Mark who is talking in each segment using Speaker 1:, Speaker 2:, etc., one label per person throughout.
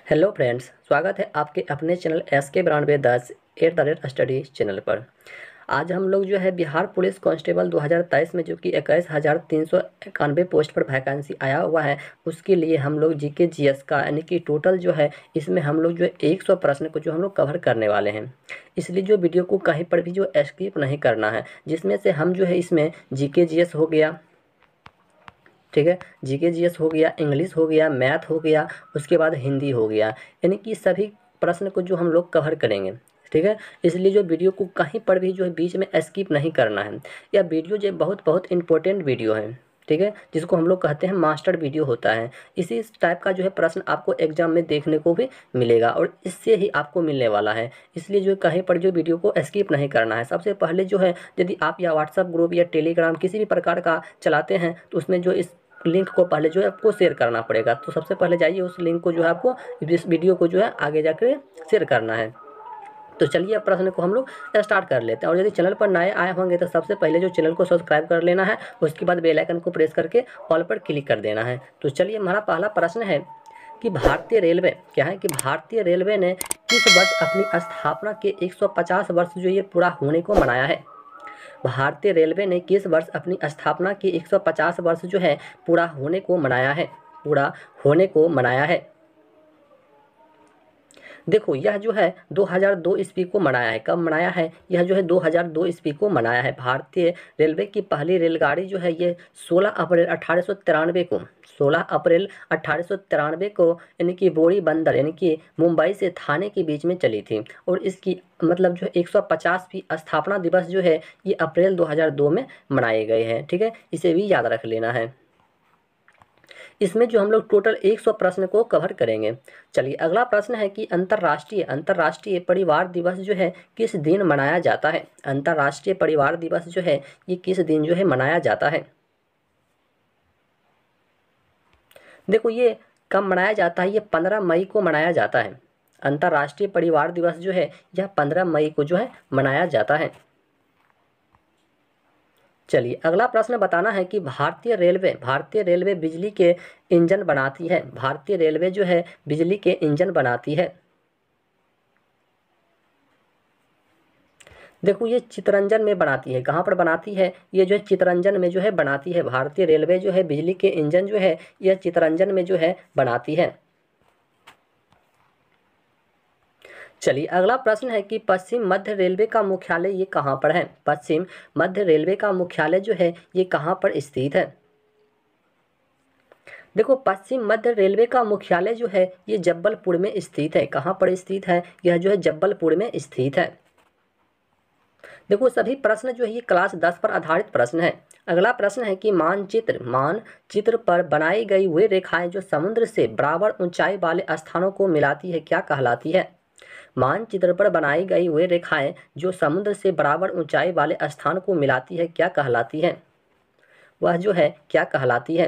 Speaker 1: Hello friends, स्वागत है आपके अपने चैनल SK9210 स्टडी चैनल पर। आज हम लोग जो है बिहार पुलिस कांस्टेबल 2023 में जो कि 21,391 पोस्ट पर वैकेंसी आया हुआ है, उसके लिए हम लोग जीके जीएस का यानी कि टोटल जो है इसमें हम लोग जो है 100 प्रश्न को जो हम लोग कवर करने वाले हैं। इसलिए जो वीडियो को कहीं पर भी जो स्किप नहीं करना है, जिसमें से हम जो है इसमें जीके जीएस हो गया, ठीक है, जीके जीएस हो गया, इंग्लिश हो गया, मैथ हो गया, उसके बाद हिंदी हो गया, यानी कि सभी प्रश्न को जो हम लोग कवर करेंगे। ठीक है, इसलिए जो वीडियो को कहीं पर भी जो है बीच में स्किप नहीं करना है। यह वीडियो जो बहुत बहुत इंपॉर्टेंट वीडियो है, ठीक है, जिसको हम लोग कहते हैं मास्टर वीडियो होता है। इसी टाइप का जो है प्रश्न आपको एग्जाम में देखने को भी मिलेगा और इससे ही आपको मिलने वाला है। इसलिए जो कहीं पर जो वीडियो को स्किप नहीं करना है। सबसे पहले जो है, यदि आप या व्हाट्सअप ग्रुप या टेलीग्राम किसी भी प्रकार का चलाते हैं तो उसमें जो इस लिंक को पहले जो है आपको शेयर करना पड़ेगा। तो सबसे पहले जाइए उस लिंक को जो है आपको इस वीडियो को जो है आगे जाकर शेयर करना है। तो चलिए अब प्रश्न को हम लोग स्टार्ट कर लेते हैं। और यदि चैनल पर नए आए होंगे तो सबसे पहले जो चैनल को सब्सक्राइब कर लेना है, उसके बाद बेल आइकन को प्रेस करके ऑल पर क्लिक कर देना है। तो चलिए, हमारा पहला प्रश्न है कि भारतीय रेलवे क्या है कि भारतीय रेलवे ने किस वर्ष अपनी स्थापना के 150 वर्ष जो ये पूरा होने को मनाया है। भारतीय रेलवे ने किस वर्ष अपनी स्थापना के 150 वर्ष जो है पूरा होने को मनाया है, पूरा होने को मनाया है। देखो, यह जो है 2002 ईस्वी को मनाया है। कब मनाया है? यह जो है 2002 ईस्वी को मनाया है। भारतीय रेलवे की पहली रेलगाड़ी जो है ये 16 अप्रैल 1893 को 16 अप्रैल 1893 को यानी कि बोरी बंदर यानी कि मुंबई से थाने के बीच में चली थी। और इसकी मतलब जो 150वीं स्थापना दिवस जो है ये अप्रैल 2002 में मनाए गए हैं। ठीक है, इसे भी याद रख लेना है। इसमें जो हम लोग टोटल 100 प्रश्न को कवर करेंगे। चलिए, अगला प्रश्न है कि अंतर्राष्ट्रीय परिवार दिवस जो है किस दिन मनाया जाता है। अंतर्राष्ट्रीय परिवार दिवस जो है ये किस दिन जो है मनाया जाता है। देखो, ये कब मनाया जाता है? ये 15 मई को मनाया जाता है। अंतर्राष्ट्रीय परिवार दिवस जो है यह 15 मई को जो है मनाया जाता है। चलिए, अगला प्रश्न बताना है कि भारतीय रेलवे बिजली के इंजन बनाती है। भारतीय रेलवे जो है बिजली के इंजन बनाती है। देखो, ये चितरंजन में बनाती है। कहाँ पर बनाती है? ये जो है चितरंजन में जो है बनाती है। भारतीय रेलवे जो है बिजली के इंजन जो है यह चितरंजन में जो है बनाती है। चलिए, अगला प्रश्न है कि पश्चिम मध्य रेलवे का मुख्यालय ये कहाँ पर है। पश्चिम मध्य रेलवे का मुख्यालय जो है ये कहाँ पर स्थित है। देखो, पश्चिम मध्य रेलवे का मुख्यालय जो है ये जब्बलपुर में स्थित है। कहाँ पर स्थित है? यह जो है जब्बलपुर में स्थित है। देखो, सभी प्रश्न जो है ये क्लास 10 पर आधारित प्रश्न है। अगला प्रश्न है कि मानचित्र पर बनाई गई वे रेखाएं जो समुद्र से बराबर ऊंचाई वाले स्थानों को मिलाती है क्या कहलाती है। मानचित्र पर बनाई गई वे रेखाएं जो समुद्र से बराबर ऊंचाई वाले स्थान को मिलाती है क्या कहलाती है। वह जो है क्या कहलाती है?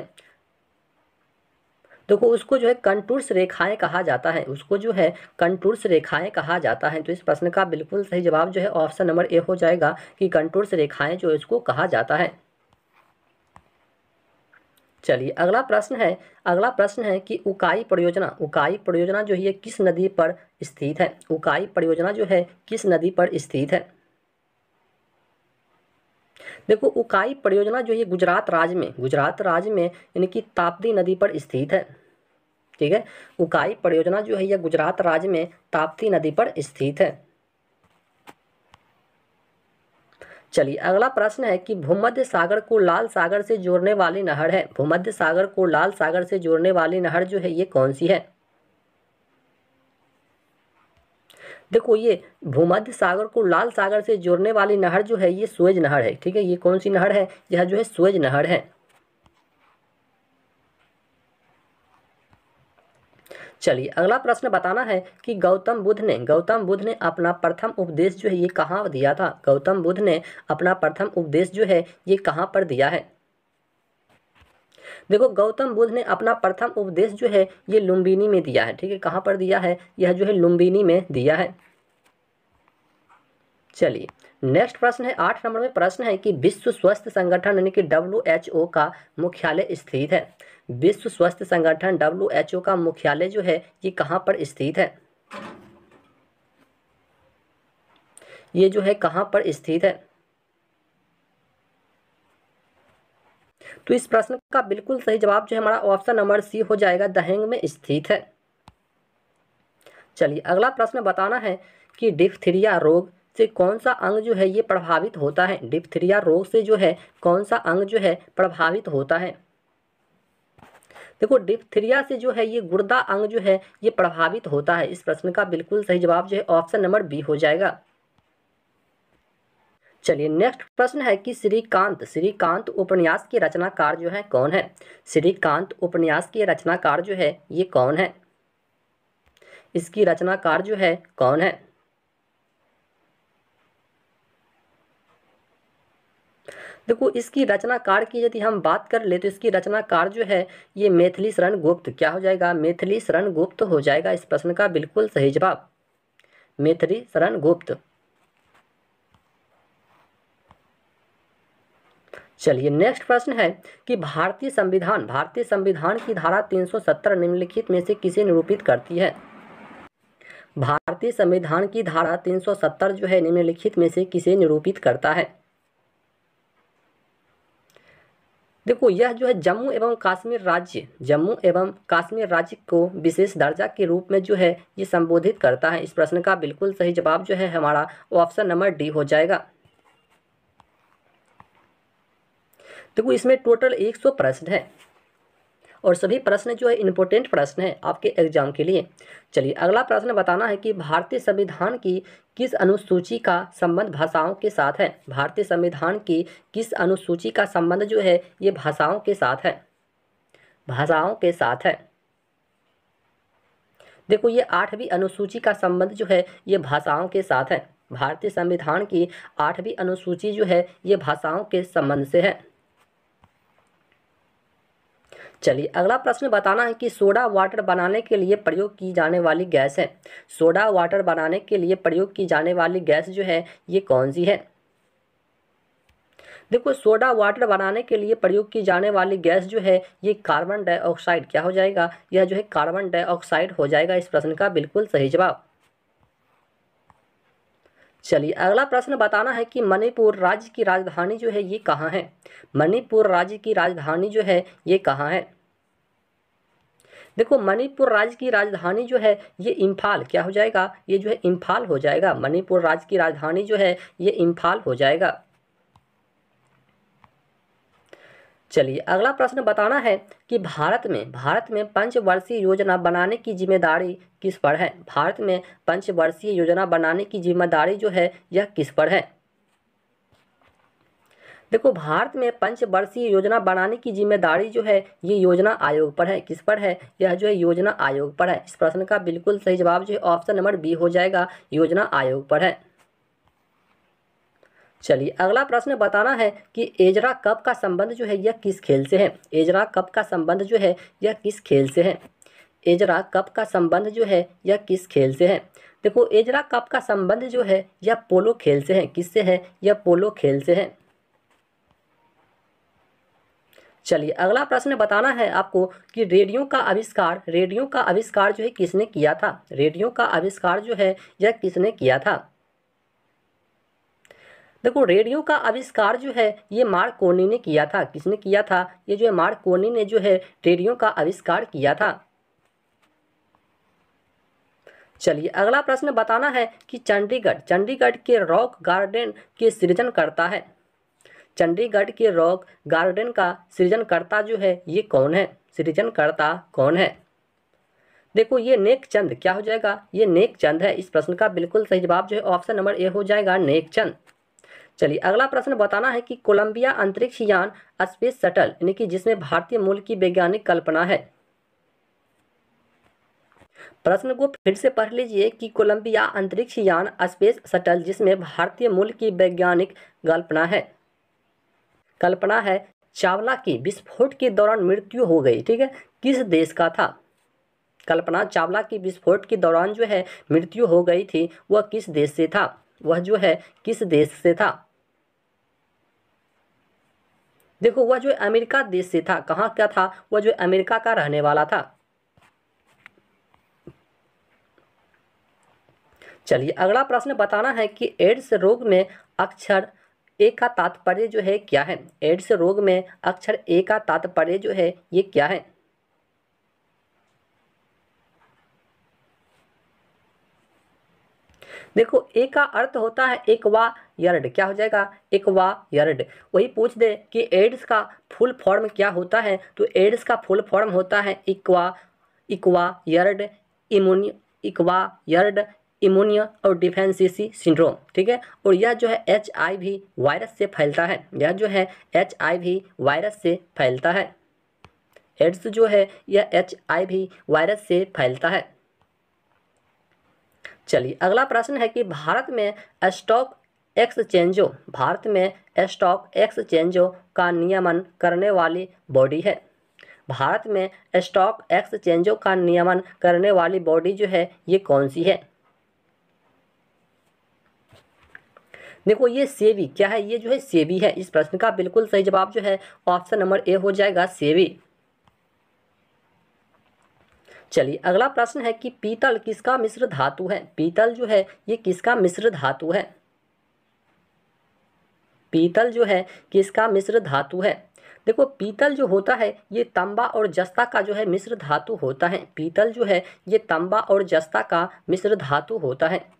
Speaker 1: देखो, उसको जो है कंटूर्स रेखाएं कहा जाता है। उसको जो है कंटूर्स रेखाएं कहा जाता है। तो इस प्रश्न का बिल्कुल सही जवाब जो है ऑप्शन नंबर ए हो जाएगा कि कंटूर्स रेखाएं जो इसको कहा जाता है। चलिए, अगला प्रश्न है कि उकाई परियोजना जो है ये किस नदी पर स्थित है। उकाई परियोजना जो है किस नदी पर स्थित है। देखो, उकाई परियोजना जो है गुजरात राज्य में यानी कि ताप्ती नदी पर स्थित है। ठीक है, उकाई परियोजना जो है यह गुजरात राज्य में ताप्ती नदी पर स्थित है। चलिए, अगला प्रश्न है कि भूमध्य सागर को लाल सागर से जोड़ने वाली नहर है। भूमध्य सागर को लाल सागर से जोड़ने वाली नहर जो है ये कौन सी है। देखो, ये भूमध्य सागर को लाल सागर से जोड़ने वाली नहर जो है ये सुएज नहर है। ठीक है, ये कौन सी नहर है? यह जो है सुएज नहर है। चलिए, अगला प्रश्न बताना है कि गौतम बुद्ध ने अपना प्रथम उपदेश जो है ये कहाँ दिया था। गौतम बुद्ध ने अपना प्रथम उपदेश जो है ये कहाँ पर दिया है। देखो, गौतम बुद्ध ने अपना प्रथम उपदेश जो है ये लुम्बिनी में दिया है। ठीक है, कहाँ पर दिया है? यह जो है लुम्बिनी में दिया है। चलिए, नेक्स्ट प्रश्न है 8 नंबर में प्रश्न है कि विश्व स्वास्थ्य संगठन यानी कि WHO का मुख्यालय स्थित है। विश्व स्वास्थ्य संगठन WHO का मुख्यालय जो है ये कहाँ पर स्थित है? ये जो है कहाँ पर स्थित है? तो इस प्रश्न का बिल्कुल सही जवाब जो है हमारा ऑप्शन नंबर सी हो जाएगा, द हेग में स्थित है। चलिए अगला प्रश्न बताना है कि डिप्थीरिया रोग से कौन सा अंग जो है ये प्रभावित होता है? डिप्थीरिया रोग से जो है कौन सा अंग जो है प्रभावित होता है? देखो डिप्थीरिया से जो है ये गुर्दा अंग जो है ये प्रभावित होता है। इस प्रश्न का बिल्कुल सही जवाब जो है ऑप्शन नंबर बी हो जाएगा। चलिए नेक्स्ट प्रश्न है कि श्रीकांत उपन्यास के रचनाकार जो है कौन है? श्रीकांत उपन्यास के रचनाकार जो है ये कौन है? इसकी रचनाकार जो है कौन है? देखो इसकी रचनाकार की यदि हम बात कर ले तो इसकी रचनाकार जो है ये मैथिली शरण गुप्त, क्या हो जाएगा? मैथिली शरण गुप्त हो जाएगा इस प्रश्न का बिल्कुल सही जवाब, मैथिली शरण गुप्त। चलिए नेक्स्ट प्रश्न है कि भारतीय संविधान की धारा 370 निम्नलिखित में से किसे निरूपित करती है? भारतीय संविधान की धारा 370 जो है निम्नलिखित में से किसे निरूपित करता है? देखो यह जो है जम्मू एवं कश्मीर राज्य को विशेष दर्जा के रूप में जो है ये संबोधित करता है। इस प्रश्न का बिल्कुल सही जवाब जो है हमारा ऑप्शन नंबर डी हो जाएगा। देखो इसमें टोटल 100 प्रश्न है और सभी प्रश्न जो है इंपॉर्टेंट प्रश्न है आपके एग्जाम के लिए। चलिए अगला प्रश्न बताना है कि भारतीय संविधान की किस अनुसूची का संबंध भाषाओं के साथ है? भारतीय संविधान की किस अनुसूची का संबंध जो है ये भाषाओं के साथ है? भाषाओं के साथ है। देखो ये 8वीं अनुसूची का संबंध जो है ये भाषाओं के साथ है। भारतीय संविधान की 8वीं अनुसूची जो है ये भाषाओं के संबंध से है। चलिए अगला प्रश्न बताना है कि सोडा वाटर बनाने के लिए प्रयोग की जाने वाली गैस है। सोडा वाटर बनाने के लिए प्रयोग की जाने वाली गैस जो है ये कौन सी है? देखो सोडा वाटर बनाने के लिए प्रयोग की जाने वाली गैस जो है ये कार्बन डाइऑक्साइड, क्या हो जाएगा? यह जो है कार्बन डाइऑक्साइड हो जाएगा इस प्रश्न का बिल्कुल सही जवाब। चलिए अगला प्रश्न बताना है कि मणिपुर राज्य की राजधानी जो है ये कहाँ है? मणिपुर राज्य की राजधानी जो है ये कहाँ है? देखो मणिपुर राज्य की राजधानी जो है ये इम्फाल, क्या हो जाएगा? ये जो है इम्फाल हो जाएगा। मणिपुर राज्य की राजधानी जो है ये इम्फाल हो जाएगा। चलिए अगला प्रश्न बताना है कि भारत में पंचवर्षीय योजना बनाने की जिम्मेदारी किस पर है? भारत में पंचवर्षीय योजना बनाने की जिम्मेदारी जो है यह किस पर है? देखो भारत में पंचवर्षीय योजना बनाने की जिम्मेदारी जो है ये योजना आयोग पर है। किस पर है? यह जो है योजना आयोग पर है। इस प्रश्न का बिल्कुल सही जवाब जो है ऑप्शन नंबर बी हो जाएगा, योजना आयोग पर है। चलिए अगला प्रश्न बताना है कि एजरा कप का संबंध जो है यह किस खेल से है? एजरा कप का संबंध जो है यह किस खेल से है? एजरा कप का संबंध जो है यह किस खेल से है? देखो एजरा कप का संबंध जो है यह पोलो खेल से है। किससे है? यह पोलो खेल से है। चलिए अगला प्रश्न बताना है आपको कि रेडियो का आविष्कार जो है किसने किया था? रेडियो का आविष्कार जो है यह किसने किया था? देखो रेडियो का आविष्कार जो है ये मार्कोनी ने किया था। किसने किया था? ये जो है मार्कोनी ने जो है रेडियो का आविष्कार किया था। चलिए अगला प्रश्न बताना है कि चंडीगढ़ के रॉक गार्डन के सृजनकर्ता है। चंडीगढ़ के रॉक गार्डन का सृजनकर्ता जो है ये कौन है? सृजनकर्ता कौन है? देखो ये नेकचंद, क्या हो जाएगा? ये नेकचंद है। इस प्रश्न का बिल्कुल सही जवाब जो है ऑप्शन नंबर ए हो जाएगा, नेकचंद। चलिए अगला प्रश्न बताना है कि कोलंबिया अंतरिक्ष यान स्पेस शटल यानी कि जिसमें भारतीय मूल की वैज्ञानिक कल्पना है। प्रश्न को फिर से पढ़ लीजिए कि कोलंबिया अंतरिक्ष यान स्पेस शटल जिसमें भारतीय मूल की वैज्ञानिक कल्पना है चावला की विस्फोट के दौरान मृत्यु हो गई। ठीक है, किस देश का था? कल्पना चावला की विस्फोट के दौरान जो है मृत्यु हो गई थी, वह किस देश से था? वह जो है किस देश से था? देखो वह जो अमेरिका देश से था, कहाँ का था, वह जो अमेरिका का रहने वाला था। चलिए अगला प्रश्न बताना है कि एड्स रोग में अक्षर ए का तात्पर्य जो है क्या है। एड्स रोग में अक्षर ए का तात्पर्य जो है ये क्या है। देखो ए का अर्थ होता है एक्वायर्ड, क्या हो जाएगा, एक्वायर्ड। वही पूछ दे कि एड्स का फुल फॉर्म क्या होता है, तो एड्स का फुल फॉर्म होता है इक्वायर्ड इम्यूनि इक्वायर्ड इम्यूनिया और डिफेंसिसी सिंड्रोम, ठीक है। और यह जो है HIV वायरस से फैलता है, यह जो है HIV वायरस से फैलता है। एड्स जो है यह HIV वायरस से फैलता है। चलिए अगला प्रश्न है कि भारत में स्टॉक एक्सचेंजों का नियमन करने वाली बॉडी है। भारत में स्टॉक एक्सचेंजों का नियमन करने वाली बॉडी जो है ये कौन सी है। देखो ये सेबी, क्या है, ये जो है सेबी है। इस प्रश्न का बिल्कुल सही जवाब जो है ऑप्शन नंबर ए हो जाएगा, सेबी। चलिए अगला प्रश्न है कि पीतल किसका मिश्र धातु है। पीतल जो है ये किसका मिश्र धातु है। पीतल जो है किसका मिश्र धातु है। देखो पीतल जो होता है ये तांबा और जस्ता का जो है मिश्र धातु होता है। पीतल जो है ये तांबा और जस्ता का मिश्र धातु होता है।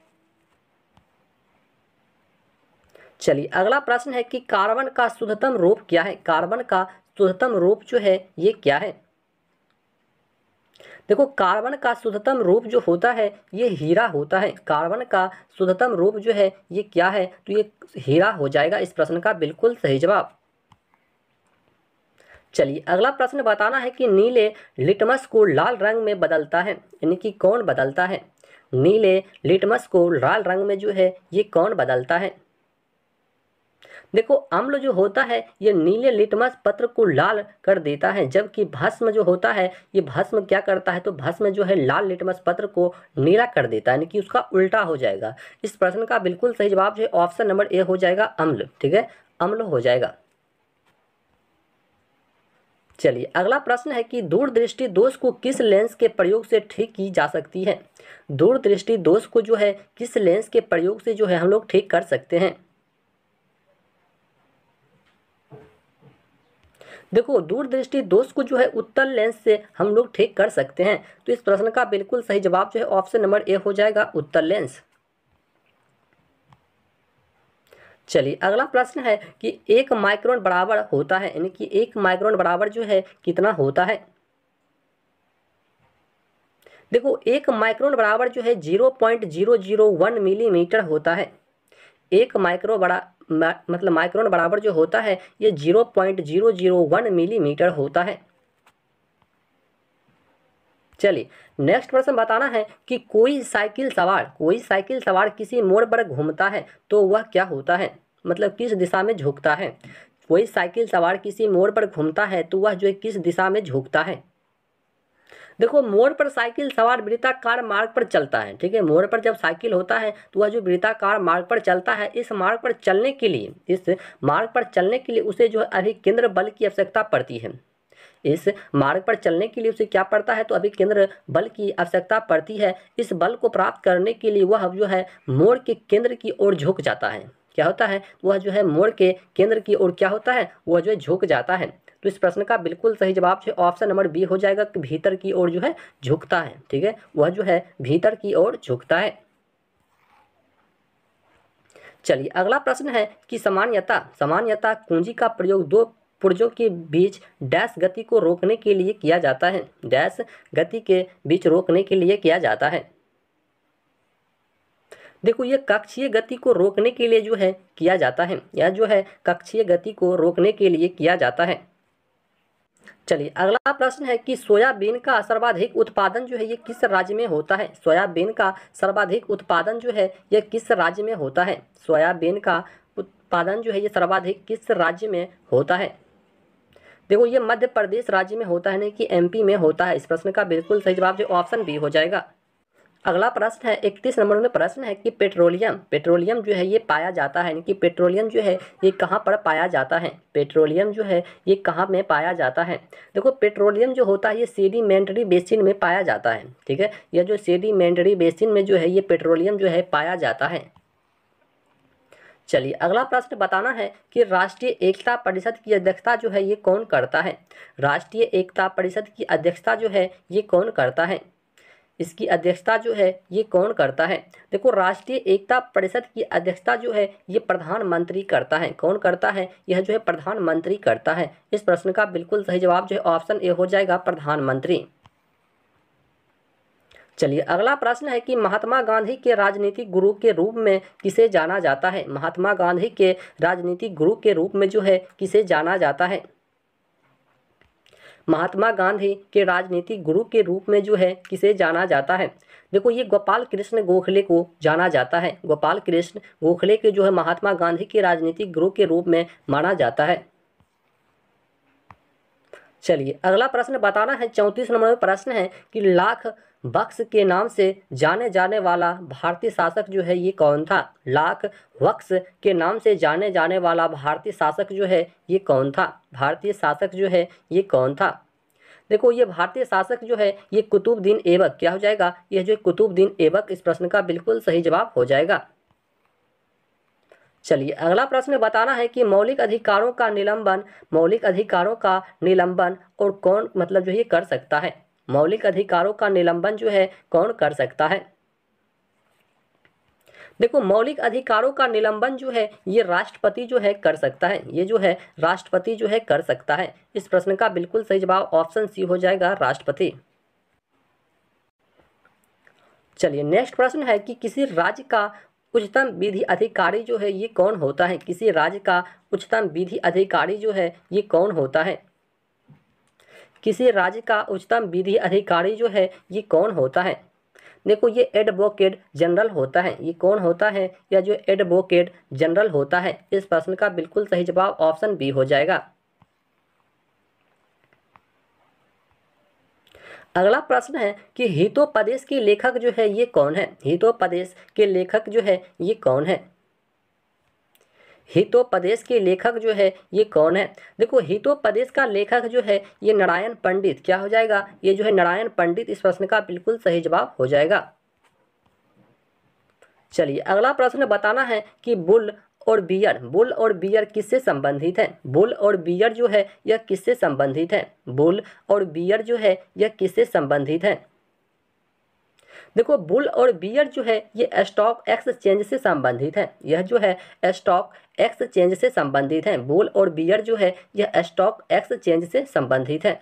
Speaker 1: चलिए अगला प्रश्न है कि कार्बन का शुद्धतम रूप क्या है। कार्बन का शुद्धतम रूप जो है ये क्या है। देखो कार्बन का शुद्धतम रूप जो होता है ये हीरा होता है। कार्बन का शुद्धतम रूप जो है ये क्या है, तो ये हीरा हो जाएगा इस प्रश्न का बिल्कुल सही जवाब। चलिए अगला प्रश्न बताना है कि नीले लिटमस को लाल रंग में बदलता है, यानी कि कौन बदलता है। नीले लिटमस को लाल रंग में जो है ये कौन बदलता है। देखो अम्ल जो होता है ये नीले लिटमस पत्र को लाल कर देता है, जबकि भस्म जो होता है ये भस्म क्या करता है, तो भस्म जो है लाल लिटमस पत्र को नीला कर देता है, यानी कि उसका उल्टा हो जाएगा। इस प्रश्न का बिल्कुल सही जवाब जो है ऑप्शन नंबर ए हो जाएगा, अम्ल, ठीक है, अम्ल हो जाएगा। चलिए अगला प्रश्न है कि दूरदृष्टि दोष को किस लेंस के प्रयोग से ठीक की जा सकती है। दूरदृष्टि दोष को जो है किस लेंस के प्रयोग से जो है हम लोग ठीक कर सकते हैं। देखो दूरदृष्टि दोष को जो है उत्तल लेंस से हम लोग ठीक कर सकते हैं, तो इस प्रश्न का बिल्कुल सही जवाब जो है ऑप्शन नंबर ए हो जाएगा, उत्तल लेंस। चलिए अगला प्रश्न है कि 1 माइक्रोन बराबर होता है, यानी कि 1 माइक्रोन बराबर जो है कितना होता है। देखो 1 माइक्रोन बराबर जो है 0.001 मिलीमीटर होता है। 1 मतलब माइक्रोन बराबर जो होता है ये 0.001 मिलीमीटर होता है। चलिए नेक्स्ट प्रश्न बताना है कि कोई साइकिल सवार किसी मोड़ पर घूमता है तो वह क्या होता है, मतलब किस दिशा में झुकता है। कोई साइकिल सवार किसी मोड़ पर घूमता है तो वह जो है किस दिशा में झुकता है। देखो मोड़ पर साइकिल सवार वृत्ताकार मार्ग पर चलता है, ठीक है। मोड़ पर जब साइकिल होता है तो वह जो वृत्ताकार मार्ग पर चलता है, इस मार्ग पर चलने के लिए उसे जो है अभिकेंद्र बल की आवश्यकता पड़ती है। इस मार्ग पर चलने के लिए उसे क्या पड़ता है, तो अभिकेंद्र बल की आवश्यकता पड़ती है। इस बल को प्राप्त करने के लिए वह जो है मोड़ के केंद्र की ओर झुक जाता है। क्या होता है, वह जो है मोड़ के केंद्र की ओर क्या होता है, वह जो है झुक जाता है। तो इस प्रश्न का बिल्कुल सही जवाब जो है ऑप्शन नंबर बी हो जाएगा कि भीतर की ओर जो है झुकता है, ठीक है, वह जो है भीतर की ओर झुकता है। चलिए अगला प्रश्न है कि सामान्यतः कुंजी का प्रयोग दो पुर्जों के बीच डैश गति को रोकने के लिए किया जाता है। डैश गति के बीच रोकने के लिए किया जाता है। देखो ये कक्षीय गति को रोकने के लिए जो है किया जाता है, यह जो है कक्षीय गति को रोकने के लिए किया जाता है। चलिए अगला प्रश्न है कि सोयाबीन का सर्वाधिक उत्पादन जो है ये किस राज्य में होता है। सोयाबीन का सर्वाधिक उत्पादन जो है यह किस राज्य में होता है। सोयाबीन का उत्पादन जो है ये सर्वाधिक किस राज्य में होता है। देखो ये मध्य प्रदेश राज्य में होता है, नहीं कि MP में होता है। इस प्रश्न का बिल्कुल सही जवाब जो ऑप्शन बी हो जाएगा। अगला प्रश्न है 31 नंबर में प्रश्न है कि पेट्रोलियम जो है ये पाया जाता है, यानी कि पेट्रोलियम जो है ये कहाँ पर पाया जाता है, पेट्रोलियम जो है ये कहाँ में पाया जाता है। देखो पेट्रोलियम जो होता है ये सेडिमेंट्री बेसिन में पाया जाता है, ठीक है। यह जो सेडिमेंट्री बेसिन में जो है ये पेट्रोलियम जो है पाया जाता है। चलिए अगला प्रश्न बताना है कि राष्ट्रीय एकता परिषद की अध्यक्षता जो है ये कौन करता है। राष्ट्रीय एकता परिषद की अध्यक्षता जो है ये कौन करता है, इसकी अध्यक्षता जो है ये कौन करता है। देखो राष्ट्रीय एकता परिषद की अध्यक्षता जो है ये प्रधानमंत्री करता है। कौन करता है, यह जो है प्रधानमंत्री करता है। इस प्रश्न का बिल्कुल सही जवाब जो है ऑप्शन ए हो जाएगा, प्रधानमंत्री। चलिए अगला प्रश्न है कि महात्मा गांधी के राजनीतिक गुरु के रूप में किसे जाना जाता है। महात्मा गांधी के राजनीतिक गुरु के रूप में जो है किसे जाना जाता है। महात्मा गांधी के राजनीतिक गुरु के रूप में जो है किसे जाना जाता है। देखो ये गोपाल कृष्ण गोखले को जाना जाता है। गोपाल कृष्ण गोखले के जो है महात्मा गांधी के राजनीतिक गुरु के रूप में माना जाता है। चलिए अगला प्रश्न बताना है 34 नंबर में प्रश्न है कि लाख बक्स के नाम से जाने जाने वाला भारतीय शासक जो है ये कौन था। लाख बक्स के नाम से जाने जाने वाला भारतीय शासक जो है ये कौन था। भारतीय शासक जो है ये कौन था। देखो ये भारतीय शासक जो है ये कुतुबुद्दीन ऐबक क्या हो जाएगा, यह जो कुतुबुद्दीन ऐबक इस प्रश्न का बिल्कुल सही जवाब हो जाएगा। चलिए अगला प्रश्न बताना है कि मौलिक अधिकारों का निलंबन और कौन मतलब जो ये कर सकता है। मौलिक अधिकारों का निलंबन जो है कौन कर सकता है। देखो मौलिक अधिकारों का निलंबन जो है ये राष्ट्रपति जो है कर सकता है। ये जो है राष्ट्रपति जो है कर सकता है। इस प्रश्न का बिल्कुल सही जवाब ऑप्शन सी हो जाएगा, राष्ट्रपति। चलिए नेक्स्ट प्रश्न है कि किसी राज्य का उच्चतम विधि अधिकारी जो है ये कौन होता है। किसी राज्य का उच्चतम विधि अधिकारी जो है ये कौन होता है। किसी राज्य का उच्चतम विधि अधिकारी जो है ये कौन होता है। देखो ये एडवोकेट जनरल होता है। ये कौन होता है, या जो एडवोकेट जनरल होता है। इस प्रश्न का बिल्कुल सही जवाब ऑप्शन बी हो जाएगा। अगला प्रश्न है कि हितोपदेश के लेखक जो है ये कौन है। हितोपदेश के लेखक जो है ये कौन है। हितोपदेश के लेखक जो है ये कौन है। देखो हितोपदेश का लेखक जो है ये नारायण पंडित क्या हो जाएगा, ये जो है नारायण पंडित इस प्रश्न का बिल्कुल सही जवाब हो जाएगा। चलिए अगला प्रश्न बताना है कि बुल और बियर किससे संबंधित है। बुल और बियर जो है यह किससे संबंधित है। बुल और बियर जो है यह किससे संबंधित है। देखो बुल और बियर जो है ये स्टॉक एक्सचेंज से संबंधित है। यह जो है स्टॉक एक्सचेंज से संबंधित है। बुल और बियर जो है यह स्टॉक एक्सचेंज से संबंधित है।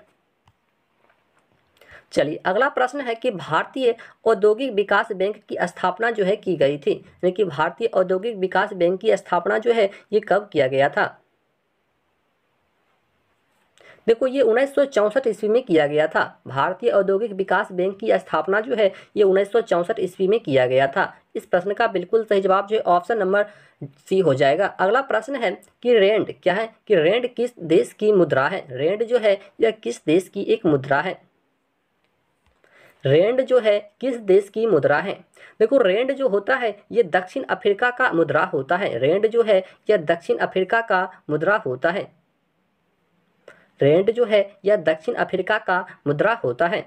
Speaker 1: चलिए अगला प्रश्न है कि भारतीय औद्योगिक विकास बैंक की स्थापना जो है की गई थी। यानी कि भारतीय औद्योगिक विकास बैंक की स्थापना जो है ये कब किया गया था। देखो ये 1964 ईस्वी में किया गया था। भारतीय औद्योगिक विकास बैंक की स्थापना जो है ये 1964 ईस्वी में किया गया था। इस प्रश्न का बिल्कुल सही जवाब जो है ऑप्शन नंबर सी हो जाएगा। अगला प्रश्न है कि रेंड क्या है, कि रेंड किस देश की मुद्रा है। रेंड जो है यह किस देश की एक मुद्रा है। रेंड जो है किस देश की मुद्रा है। देखो रेंड जो होता है ये दक्षिण अफ्रीका का मुद्रा होता है। रेंड जो है यह दक्षिण अफ्रीका का मुद्रा होता है। रेंड जो है यह दक्षिण अफ्रीका का मुद्रा होता है।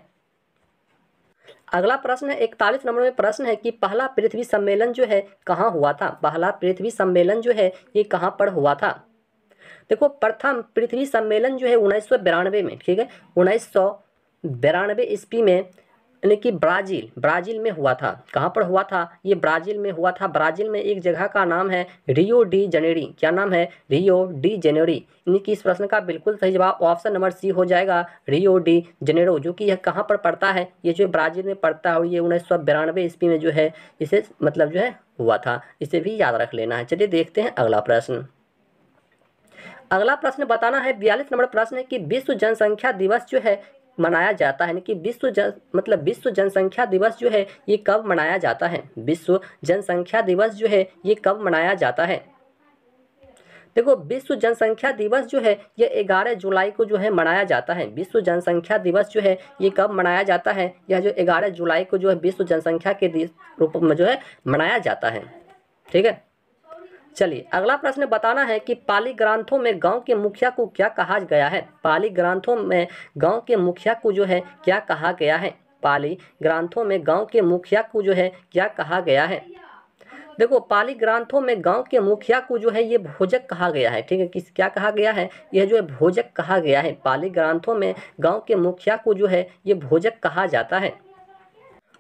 Speaker 1: अगला प्रश्न है 41 नंबर में प्रश्न है कि पहला पृथ्वी सम्मेलन जो है कहाँ हुआ था। पहला पृथ्वी सम्मेलन जो है ये कहाँ पर हुआ था। देखो प्रथम पृथ्वी सम्मेलन जो है 1992 में, ठीक है, 1992 ईस्वी में, यानी कि ब्राज़ील में हुआ था। कहाँ पर हुआ था, ये ब्राज़ील में हुआ था। ब्राज़ील में एक जगह का नाम है रियो डी जनेरी। क्या नाम है, रियो डी जनेरी। यानी कि इस प्रश्न का बिल्कुल सही जवाब ऑप्शन नंबर सी हो जाएगा, रियो डी जनेरो, जो कि यह कहाँ पर पड़ता है, ये जो ब्राज़ील में पड़ता है और ये 1992 ईस्वी में जो है इसे मतलब जो है हुआ था। इसे भी याद रख लेना है। चलिए देखते हैं अगला प्रश्न। अगला प्रश्न बताना है 42 नंबर प्रश्न है कि विश्व जनसंख्या दिवस जो है मनाया जाता है, यानी कि विश्व जनसंख्या दिवस जो है ये कब मनाया जाता है। विश्व जनसंख्या दिवस जो है ये कब मनाया जाता है। देखो विश्व जनसंख्या दिवस जो है ये 11 जुलाई को जो है मनाया जाता है। विश्व जनसंख्या दिवस जो है ये कब मनाया जाता है? यह जो 11 जुलाई को जो है विश्व जनसंख्या के रूप में जो है मनाया जाता है। ठीक है, चलिए अगला प्रश्न बताना है कि पाली ग्रंथों में गांव के मुखिया को क्या कहा गया है? पाली ग्रंथों में गांव के मुखिया को जो है क्या कहा गया है? पाली ग्रंथों में गांव के मुखिया को जो है क्या कहा गया है? देखो पाली ग्रंथों में गांव के मुखिया को जो है ये भोजक कहा गया है। ठीक है, किस क्या कहा गया है? यह जो है भोजक कहा गया है। पाली ग्रंथों में गांव के मुखिया को जो है ये भोजक कहा जाता है।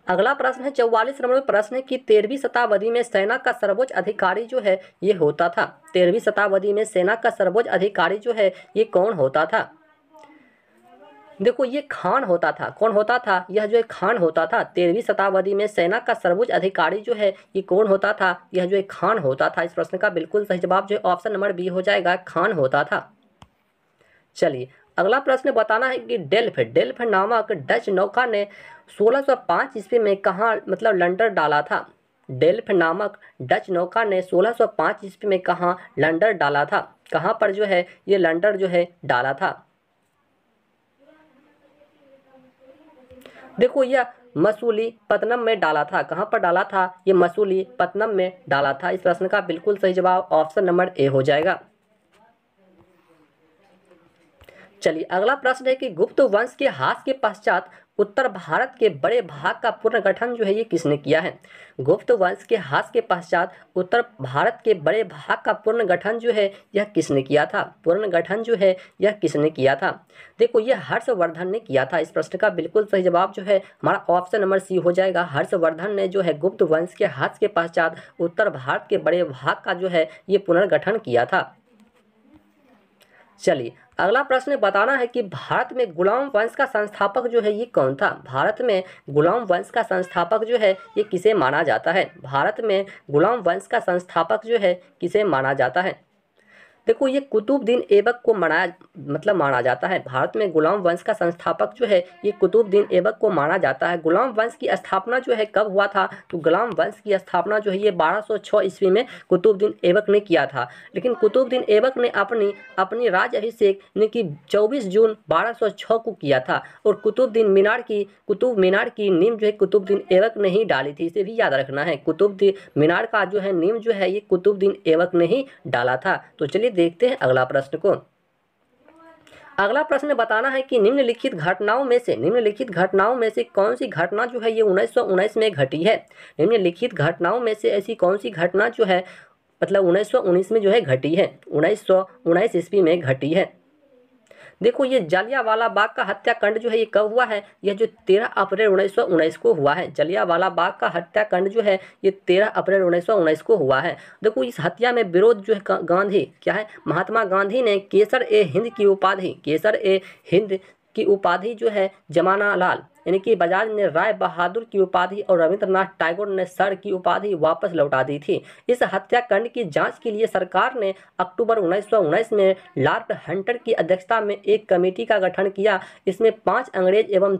Speaker 1: अगला प्रश्न है 44 नंबर प्रश्न है कि 13वीं शताब्दी में सेना का सर्वोच्च अधिकारी जो है ये होता था। 13वीं शताब्दी में सेना का सर्वोच्च अधिकारी जो है ये कौन होता था? देखो ये खान होता था। कौन होता था? यह जो है खान होता था। 13वीं शताब्दी में सेना का सर्वोच्च अधिकारी जो है ये कौन होता था? यह जो है खान होता था। इस प्रश्न का बिल्कुल सही जवाब जो है ऑप्शन नंबर बी हो जाएगा, खान होता था। चलिए अगला प्रश्न बताना है कि डेल्फ नामक डच नौका ने 1605 ईस्वी में कहाँ मतलब लंडर डाला था? डेल्फ नामक डच नौका ने 1605 ईस्वी में कहाँ लंडर डाला था? कहाँ पर जो है ये लंडर जो है डाला था? देखो यह मसूलीपट्टनम में डाला था। कहाँ पर डाला था? ये मसूलीपट्टनम में डाला था। इस प्रश्न का बिल्कुल सही जवाब ऑप्शन नंबर ए हो जाएगा। चलिए अगला प्रश्न है कि गुप्त वंश के ह्रास के पश्चात उत्तर भारत के बड़े भाग का पुनर्गठन जो है ये किसने किया है? गुप्त वंश के ह्रास के पश्चात उत्तर भारत के बड़े भाग का पुनर्गठन जो है यह किसने किया था? पुनर्गठन जो है यह किसने किया था? देखो ये हर्षवर्धन ने किया था। इस प्रश्न का बिल्कुल सही जवाब जो है हमारा ऑप्शन नंबर सी हो जाएगा। हर्षवर्धन ने जो है गुप्त वंश के ह्रास के पश्चात उत्तर भारत के बड़े भाग का जो है ये पुनर्गठन किया था। चलिए अगला प्रश्न बताना है कि भारत में गुलाम वंश का संस्थापक जो है ये कौन था? भारत में गुलाम वंश का संस्थापक जो है ये किसे माना जाता है? भारत में गुलाम वंश का संस्थापक जो है किसे माना जाता है? देखो ये कुतुबुद्दीन ऐबक को माना जाता है। भारत में गुलाम वंश का संस्थापक जो है ये कुतुबुद्दीन ऐबक को माना जाता है। गुलाम वंश की स्थापना जो है कब हुआ था? तो गुलाम वंश की स्थापना जो है ये 1206 ईस्वी में कुतुबुद्दीन ऐबक ने किया था। लेकिन कुतुबुद्दीन ऐबक ने अपनी राज्याभिषेक ने कि 24 जून 1206 को किया था। और कुतुब मीनार की नींव जो है कुतुबुद्दीन ऐबक ने ही डाली थी। इसे भी याद रखना है, कुतुब मीनार का जो है नींव जो है ये कुतुबुद्दीन ऐबक ने ही डाला था। तो चलिए देखते हैं अगला प्रश्न को। अगला प्रश्न बताना है कि निम्नलिखित घटनाओं में से कौन सी घटना जो है ये 1919 में घटी है? निम्नलिखित घटनाओं में से ऐसी कौन सी घटना जो है मतलब 1919 में जो है घटी है? 1919 ईस्वी में घटी है। देखो ये जालियांवाला बाग का हत्याकांड जो है ये कब हुआ है? यह जो 13 अप्रैल 1919 को हुआ है। जालियांवाला बाग का हत्याकांड जो है ये 13 अप्रैल 1919 को हुआ है। देखो इस हत्या में विरोध जो है महात्मा गांधी ने केसर ए हिंद की उपाधि जो है जमाना लाल यानी कि बजाज ने राय बहादुर की उपाधि और रविंद्रनाथ टैगोर ने सर की उपाधि वापस लौटा दी थी। इस हत्याकांड की जांच के लिए सरकार ने अक्टूबर 1919 में लॉर्ड हंटर की अध्यक्षता में एक कमेटी का गठन किया। इसमें 5 अंग्रेज और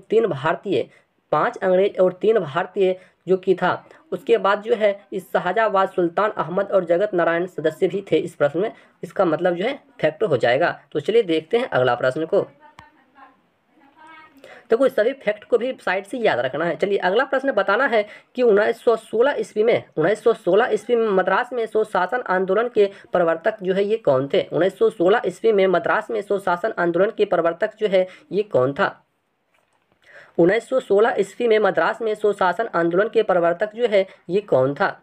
Speaker 1: 3 भारतीय जो कि था। उसके बाद जो है इस शाहजहां सुल्तान अहमद और जगत नारायण सदस्य भी थे। इस प्रश्न में इसका मतलब जो है फैक्ट हो जाएगा। तो चलिए देखते हैं अगला प्रश्न को। देखो सभी फैक्ट को भी साइड से याद रखना है। चलिए अगला प्रश्न बताना है कि 1916 ईस्वी में मद्रास में स्वशासन आंदोलन के प्रवर्तक जो है ये कौन थे? 1916 ईस्वी में मद्रास में स्वशासन आंदोलन के प्रवर्तक जो है ये कौन था? 1916 ईस्वी में मद्रास में स्वशासन आंदोलन के प्रवर्तक जो है ये कौन था?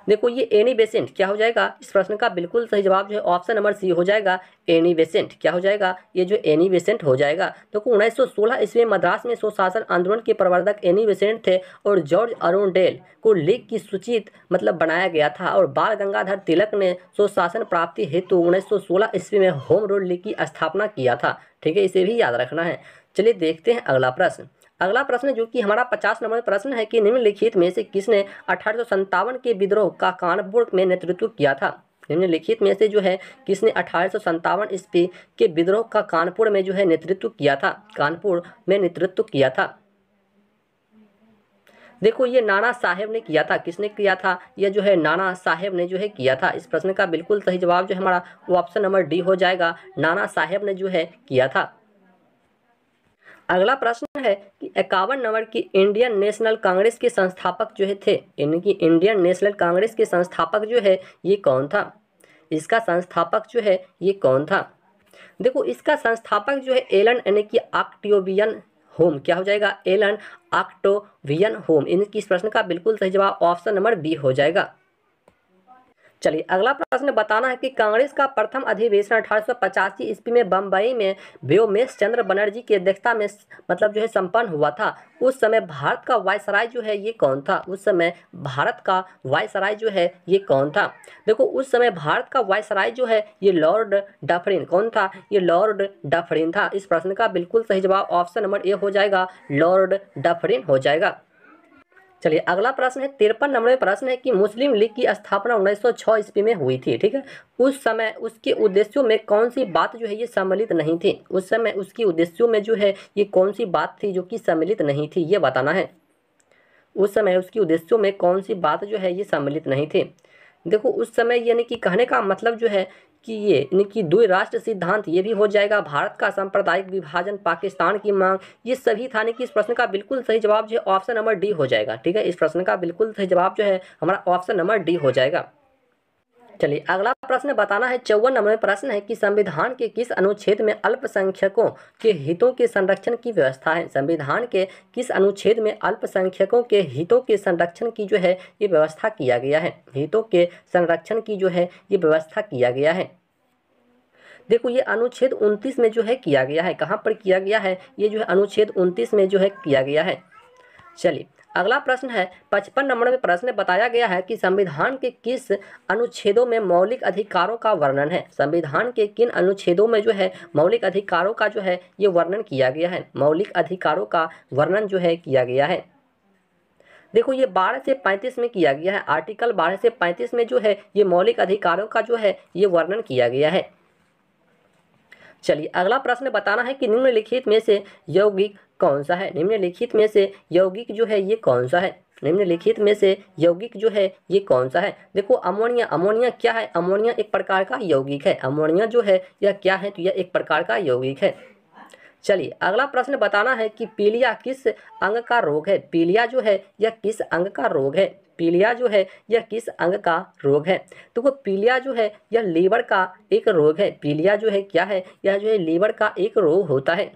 Speaker 1: देखो ये एनी बेसेंट क्या हो जाएगा? इस प्रश्न का बिल्कुल सही जवाब जो है ऑप्शन नंबर सी हो जाएगा, एनी बेसेंट। क्या हो जाएगा? ये जो एनी बेसेंट हो जाएगा। देखो 1916 ईस्वी में मद्रास में स्वशासन आंदोलन के प्रवर्तक एनी बेसेंट थे और जॉर्ज अरुणडेल को लीग की सूचित बनाया गया था। और बाल गंगाधर तिलक ने स्वशासन प्राप्ति हेतु 1916 ईस्वी में होम रूल लीग की स्थापना किया था। ठीक है, इसे भी याद रखना है। चलिए देखते हैं अगला प्रश्न जो कि हमारा 50 नंबर प्रश्न है कि निम्नलिखित में से किसने 1857 के विद्रोह का कानपुर में नेतृत्व किया था? निम्नलिखित में से जो है किसने 1857 ईस्वी के विद्रोह का कानपुर में जो है नेतृत्व किया था? देखो ये नाना साहेब ने किया था। किसने किया था? ये जो है नाना साहेब ने जो है किया था। इस प्रश्न का बिल्कुल सही जवाब जो है हमारा वो ऑप्शन नंबर डी हो जाएगा, नाना साहेब ने जो है किया था। अगला प्रश्न है कि 51 नंबर की इंडियन नेशनल कांग्रेस के संस्थापक जो है थे, यानी कि इंडियन नेशनल कांग्रेस के संस्थापक जो है ये कौन था? इसका संस्थापक जो है ये कौन था? देखो इसका संस्थापक जो है एलन यानी कि ऑक्टेवियन होम, क्या हो जाएगा? Allan Octavian Hume. इनकी इस प्रश्न का बिल्कुल सही जवाब ऑप्शन नंबर बी हो जाएगा। चलिए अगला प्रश्न बताना है कि कांग्रेस का प्रथम अधिवेशन 1885 ईस्वी में बम्बई में व्योमेश चंद्र बनर्जी की अध्यक्षता में मतलब जो है संपन्न हुआ था। उस समय भारत का वायसराय जो है ये कौन था? उस समय भारत का वायसराय जो है ये कौन था? देखो उस समय भारत का वायसराय जो है ये लॉर्ड डफरिन। कौन था? ये लॉर्ड डफरिन था। इस प्रश्न का बिल्कुल सही जवाब ऑप्शन नंबर ए हो जाएगा, लॉर्ड डफरिन हो जाएगा। चलिए अगला प्रश्न है 53 नंबर में प्रश्न है कि मुस्लिम लीग की स्थापना 1906 ईस्वी में हुई थी, ठीक है। उस समय उसके उद्देश्यों में कौन सी बात जो है ये सम्मिलित नहीं थी? उस समय उसकी उद्देश्यों में जो है ये कौन सी बात थी जो कि सम्मिलित नहीं थी, ये बताना है। उस समय उसकी उद्देश्यों में कौन सी बात जो है ये सम्मिलित नहीं थी? देखो उस समय यानी कि कहने का मतलब जो है कि ये यानी कि द्वि राष्ट्र सिद्धांत ये भी हो जाएगा, भारत का सांप्रदायिक विभाजन, पाकिस्तान की मांग, ये सभी था। कि इस प्रश्न का बिल्कुल सही जवाब जो है ऑप्शन नंबर डी हो जाएगा, ठीक है। इस प्रश्न का बिल्कुल सही जवाब जो है हमारा ऑप्शन नंबर डी हो जाएगा। चलिए अगला प्रश्न बताना है 54 नंबर में प्रश्न है कि संविधान के किस अनुच्छेद में अल्पसंख्यकों के हितों के संरक्षण की व्यवस्था है? संविधान के किस अनुच्छेद में अल्पसंख्यकों के हितों के संरक्षण की जो है ये व्यवस्था किया गया है? हितों के संरक्षण की जो है ये व्यवस्था किया गया है। देखो ये अनुच्छेद 29 में जो है किया गया है। कहाँ पर किया गया है? ये जो है अनुच्छेद 29 में जो है किया गया है। चलिए अगला प्रश्न है 55 नंबर में प्रश्न बताया गया है कि संविधान के किस अनुच्छेदों में मौलिक अधिकारों का वर्णन है? संविधान के किन अनुच्छेदों में जो है मौलिक अधिकारों का जो है ये वर्णन किया गया है? मौलिक अधिकारों का वर्णन जो है किया गया है। देखो ये 12 से 35 में किया गया है। आर्टिकल 12 से 35 में जो है ये मौलिक अधिकारों का जो है ये वर्णन किया गया है। चलिए अगला प्रश्न बताना है कि निम्नलिखित में से यौगिक कौन सा है? निम्नलिखित में से यौगिक जो है ये कौन सा है? निम्नलिखित में से यौगिक जो है ये कौन सा है? देखो अमोनिया। अमोनिया क्या है? अमोनिया एक प्रकार का यौगिक है। अमोनिया जो है यह क्या है? तो यह एक प्रकार का यौगिक है। चलिए अगला प्रश्न बताना है कि पीलिया किस अंग का रोग है? पीलिया जो है यह किस अंग का रोग है? पीलिया जो है यह किस अंग का रोग है? तो वो पीलिया जो है यह लीवर का एक रोग है। पीलिया जो है क्या है? यह जो है लीवर का एक रोग होता है।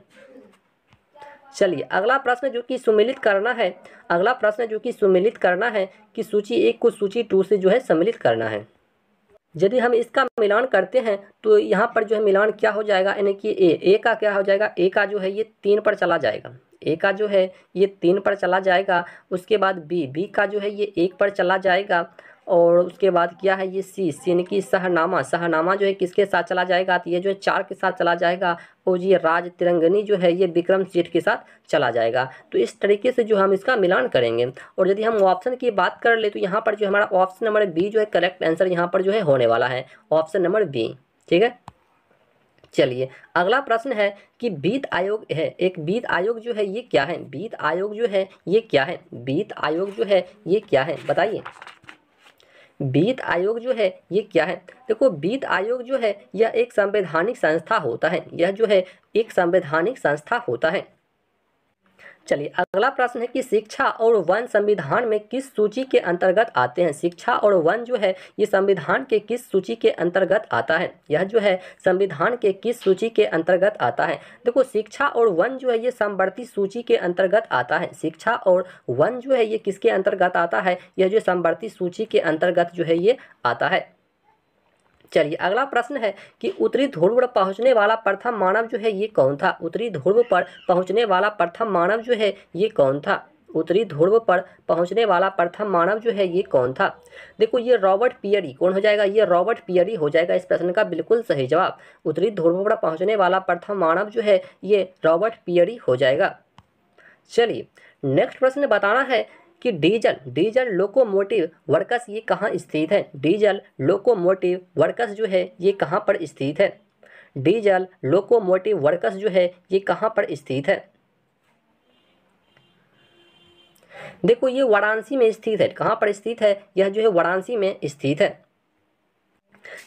Speaker 1: चलिए अगला प्रश्न जो कि सुमेलित करना है, अगला प्रश्न जो कि सुमेलित करना है कि सूची 1 को सूची 2 से जो है सम्मिलित करना है। यदि हम इसका मिलान करते हैं तो यहाँ पर जो है मिलान क्या हो जाएगा? यानी कि ए का क्या हो जाएगा? ए का जो है ये 3 पर चला जाएगा। ए का जो है ये 3 पर चला जाएगा। उसके बाद बी का जो है ये 1 पर चला जाएगा। और उसके बाद क्या है? ये सी यानी कि सहनामा जो है किसके साथ चला जाएगा? तो ये जो है 4 के साथ चला जाएगा। और ये राज तिरंगनी जो है ये विक्रम सेठ के साथ चला जाएगा। तो इस तरीके से जो हम इसका मिलान करेंगे। और यदि हम ऑप्शन की बात कर ले तो यहाँ पर जो हमारा ऑप्शन नंबर बी जो है करेक्ट आंसर यहाँ पर जो है होने वाला है, ऑप्शन नंबर बी, ठीक है। चलिए अगला प्रश्न है कि वित्त आयोग है, एक वित्त आयोग जो है ये क्या है? वित्त आयोग जो है ये क्या है? वित्त आयोग जो है ये क्या है? बताइए। वित्त आयोग जो है ये क्या है? देखो वित्त आयोग जो है यह एक संवैधानिक संस्था होता है। यह जो है एक संवैधानिक संस्था होता है। चलिए अगला प्रश्न है कि शिक्षा और वन संविधान में किस सूची के अंतर्गत आते हैं? शिक्षा और वन जो है ये संविधान के किस सूची के अंतर्गत आता है? यह जो है संविधान के किस सूची के अंतर्गत आता है? देखो शिक्षा और वन जो है ये समवर्ती सूची के अंतर्गत आता है। शिक्षा और वन जो है ये किसके अंतर्गत आता है? यह जो समवर्ती सूची के अंतर्गत जो है ये आता है। चलिए अगला प्रश्न है कि उत्तरी ध्रुव पर पहुंचने वाला प्रथम मानव जो है ये कौन था? उत्तरी ध्रुव पर पहुंचने वाला प्रथम मानव जो है ये कौन था? उत्तरी ध्रुव पर पहुंचने वाला प्रथम मानव जो है ये कौन था? देखो ये रॉबर्ट पियरी। कौन हो जाएगा? ये रॉबर्ट पियरी हो जाएगा इस प्रश्न का बिल्कुल सही जवाब। उत्तरी ध्रुव पर पहुंचने वाला प्रथम मानव जो है ये रॉबर्ट पियरी हो जाएगा। चलिए नेक्स्ट प्रश्न बताना है कि डीजल लोकोमोटिव वर्कस ये कहाँ स्थित है? डीजल लोकोमोटिव वर्कस जो है ये कहाँ पर स्थित है? डीजल लोकोमोटिव वर्कस जो है ये कहाँ पर स्थित है? देखो ये वाराणसी में स्थित है। कहाँ पर स्थित है? यह जो है वाराणसी में स्थित है।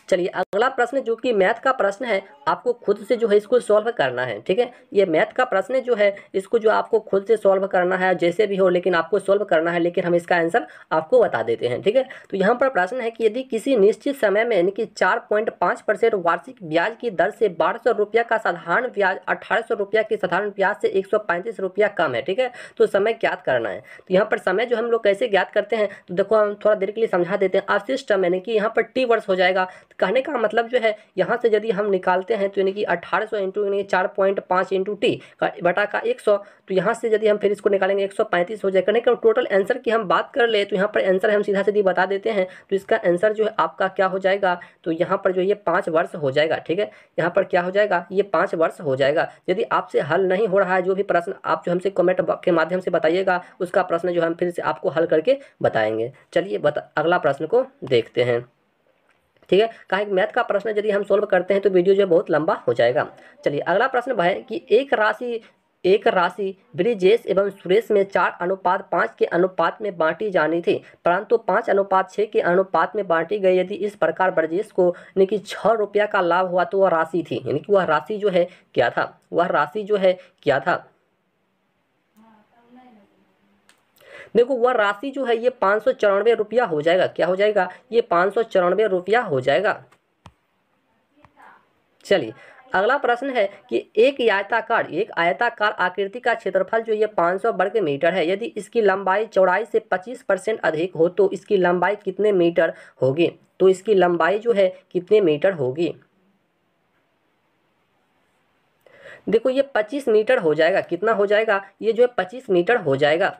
Speaker 1: चलिए अगला प्रश्न जो कि मैथ का प्रश्न है, आपको खुद से जो है इसको सॉल्व करना है। ठीक है, ये मैथ का प्रश्न जो है इसको जो आपको खुद से सॉल्व करना है, जैसे भी हो लेकिन आपको सॉल्व करना है, लेकिन हम इसका आंसर आपको बता देते हैं। ठीक है, तो यहाँ पर प्रश्न है कि यदि किसी निश्चित समय में यानी कि 4.5% वार्षिक ब्याज की दर से 1200 रुपया का साधारण ब्याज 1800 रुपया के साधारण ब्याज से 135 रुपया कम है। ठीक है, तो समय ज्ञात करना है। तो यहाँ पर समय जो हम लोग कैसे ज्ञात करते हैं, तो देखो हम थोड़ा देर के लिए समझा देते हैं। अवशिष्ट समय यानी कि यहाँ पर टी वर्ष हो जाएगा। कहने का मतलब जो है यहाँ से यदि हम निकालते हैं तो यानी कि 1800 इंटू यानी 4.5 इंटू टी का बटा का 100, तो यहाँ से यदि हम फिर इसको निकालेंगे 135 हो जाएगा। कहने का टोटल आंसर की हम बात कर ले तो यहाँ पर आंसर हम सीधा सीधी बता देते हैं। तो इसका आंसर जो है आपका क्या हो जाएगा, तो यहाँ पर जो ये 5 वर्ष हो जाएगा। ठीक है, यहाँ पर क्या हो जाएगा, ये 5 वर्ष हो जाएगा। यदि आपसे हल नहीं हो रहा है जो भी प्रश्न, आप जो हमसे कमेंट के माध्यम से बताइएगा, उसका प्रश्न जो हम फिर से आपको हल करके बताएंगे। चलिए अगला प्रश्न को देखते हैं। ठीक है, कहा मैथ का प्रश्न यदि हम सोल्व करते हैं तो वीडियो जो है बहुत लंबा हो जाएगा। चलिए अगला प्रश्न है कि एक राशि ब्रिजेश एवं सुरेश में 4:5 के अनुपात में बांटी जानी थी, परंतु 5:6 के अनुपात में बांटी गई। यदि इस प्रकार ब्रजेश को यानी कि 6 रुपया का लाभ हुआ तो वह राशि थी, यानी कि वह राशि जो है क्या था, वह राशि जो है क्या था। देखो वह राशि जो है ये 594 रुपया हो जाएगा। क्या हो जाएगा, ये 594 रुपया हो जाएगा। चलिए अगला प्रश्न है कि एक आयताकार आकृति का क्षेत्रफल जो ये 500 वर्ग मीटर है, यदि इसकी लंबाई चौड़ाई से 25% अधिक हो तो इसकी लंबाई कितने मीटर होगी, तो इसकी लंबाई जो है कितने मीटर होगी। देखो ये 25 मीटर हो जाएगा। कितना हो जाएगा, ये जो है 25 मीटर हो जाएगा।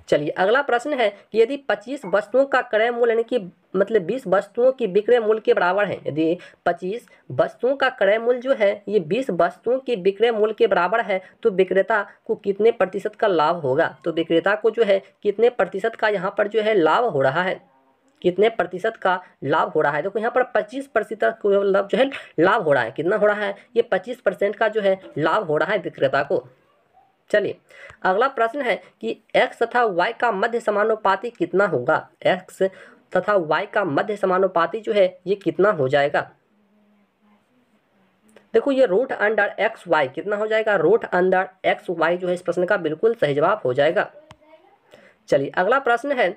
Speaker 1: चलिए अगला प्रश्न है कि यदि 25 वस्तुओं का क्रय मूल्य यानी कि मतलब 20 वस्तुओं की विक्रय मूल्य के बराबर है, यदि 25 वस्तुओं का क्रय मूल्य जो है ये 20 वस्तुओं की विक्रय मूल्य के बराबर है, तो विक्रेता को कितने प्रतिशत का लाभ होगा। तो विक्रेता को जो है कितने प्रतिशत का यहाँ पर जो है लाभ हो रहा है, कितने प्रतिशत का लाभ हो रहा है। देखो यहाँ पर 25% जो है लाभ हो रहा है। कितना हो रहा है, ये 25% का जो है लाभ हो रहा है विक्रेता को। चलिए अगला प्रश्न है कि x तथा y का मध्य समानुपाती कितना होगा। x तथा y का मध्य समानुपाती जो है ये कितना हो जाएगा। देखो ये रूट अंडर एक्स वाई कितना हो जाएगा, रूट अंडर एक्स वाई जो है इस प्रश्न का बिल्कुल सही जवाब हो जाएगा। चलिए अगला प्रश्न है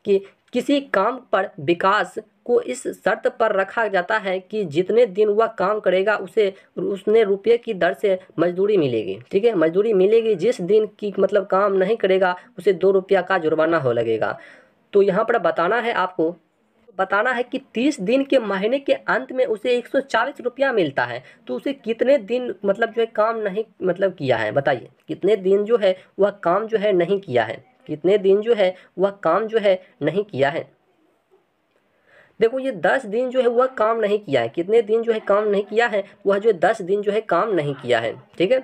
Speaker 1: कि किसी काम पर विकास को इस शर्त पर रखा जाता है कि जितने दिन वह काम करेगा उसने रुपये की दर से मजदूरी मिलेगी। ठीक है, मजदूरी मिलेगी। जिस दिन की मतलब काम नहीं करेगा उसे 2 रुपया का जुर्माना हो लगेगा। तो यहाँ पर बताना है आपको, बताना है कि 30 दिन के महीने के अंत में उसे 140 रुपया मिलता है, तो उसे कितने दिन मतलब जो है काम नहीं मतलब किया है, बताइए कितने दिन जो है वह काम जो है नहीं किया है, कितने दिन जो है वह काम जो है नहीं किया है। देखो ये 10 दिन जो है वह काम नहीं किया है। कितने दिन जो है काम नहीं किया है, वह जो 10 दिन जो है काम नहीं किया है। ठीक है,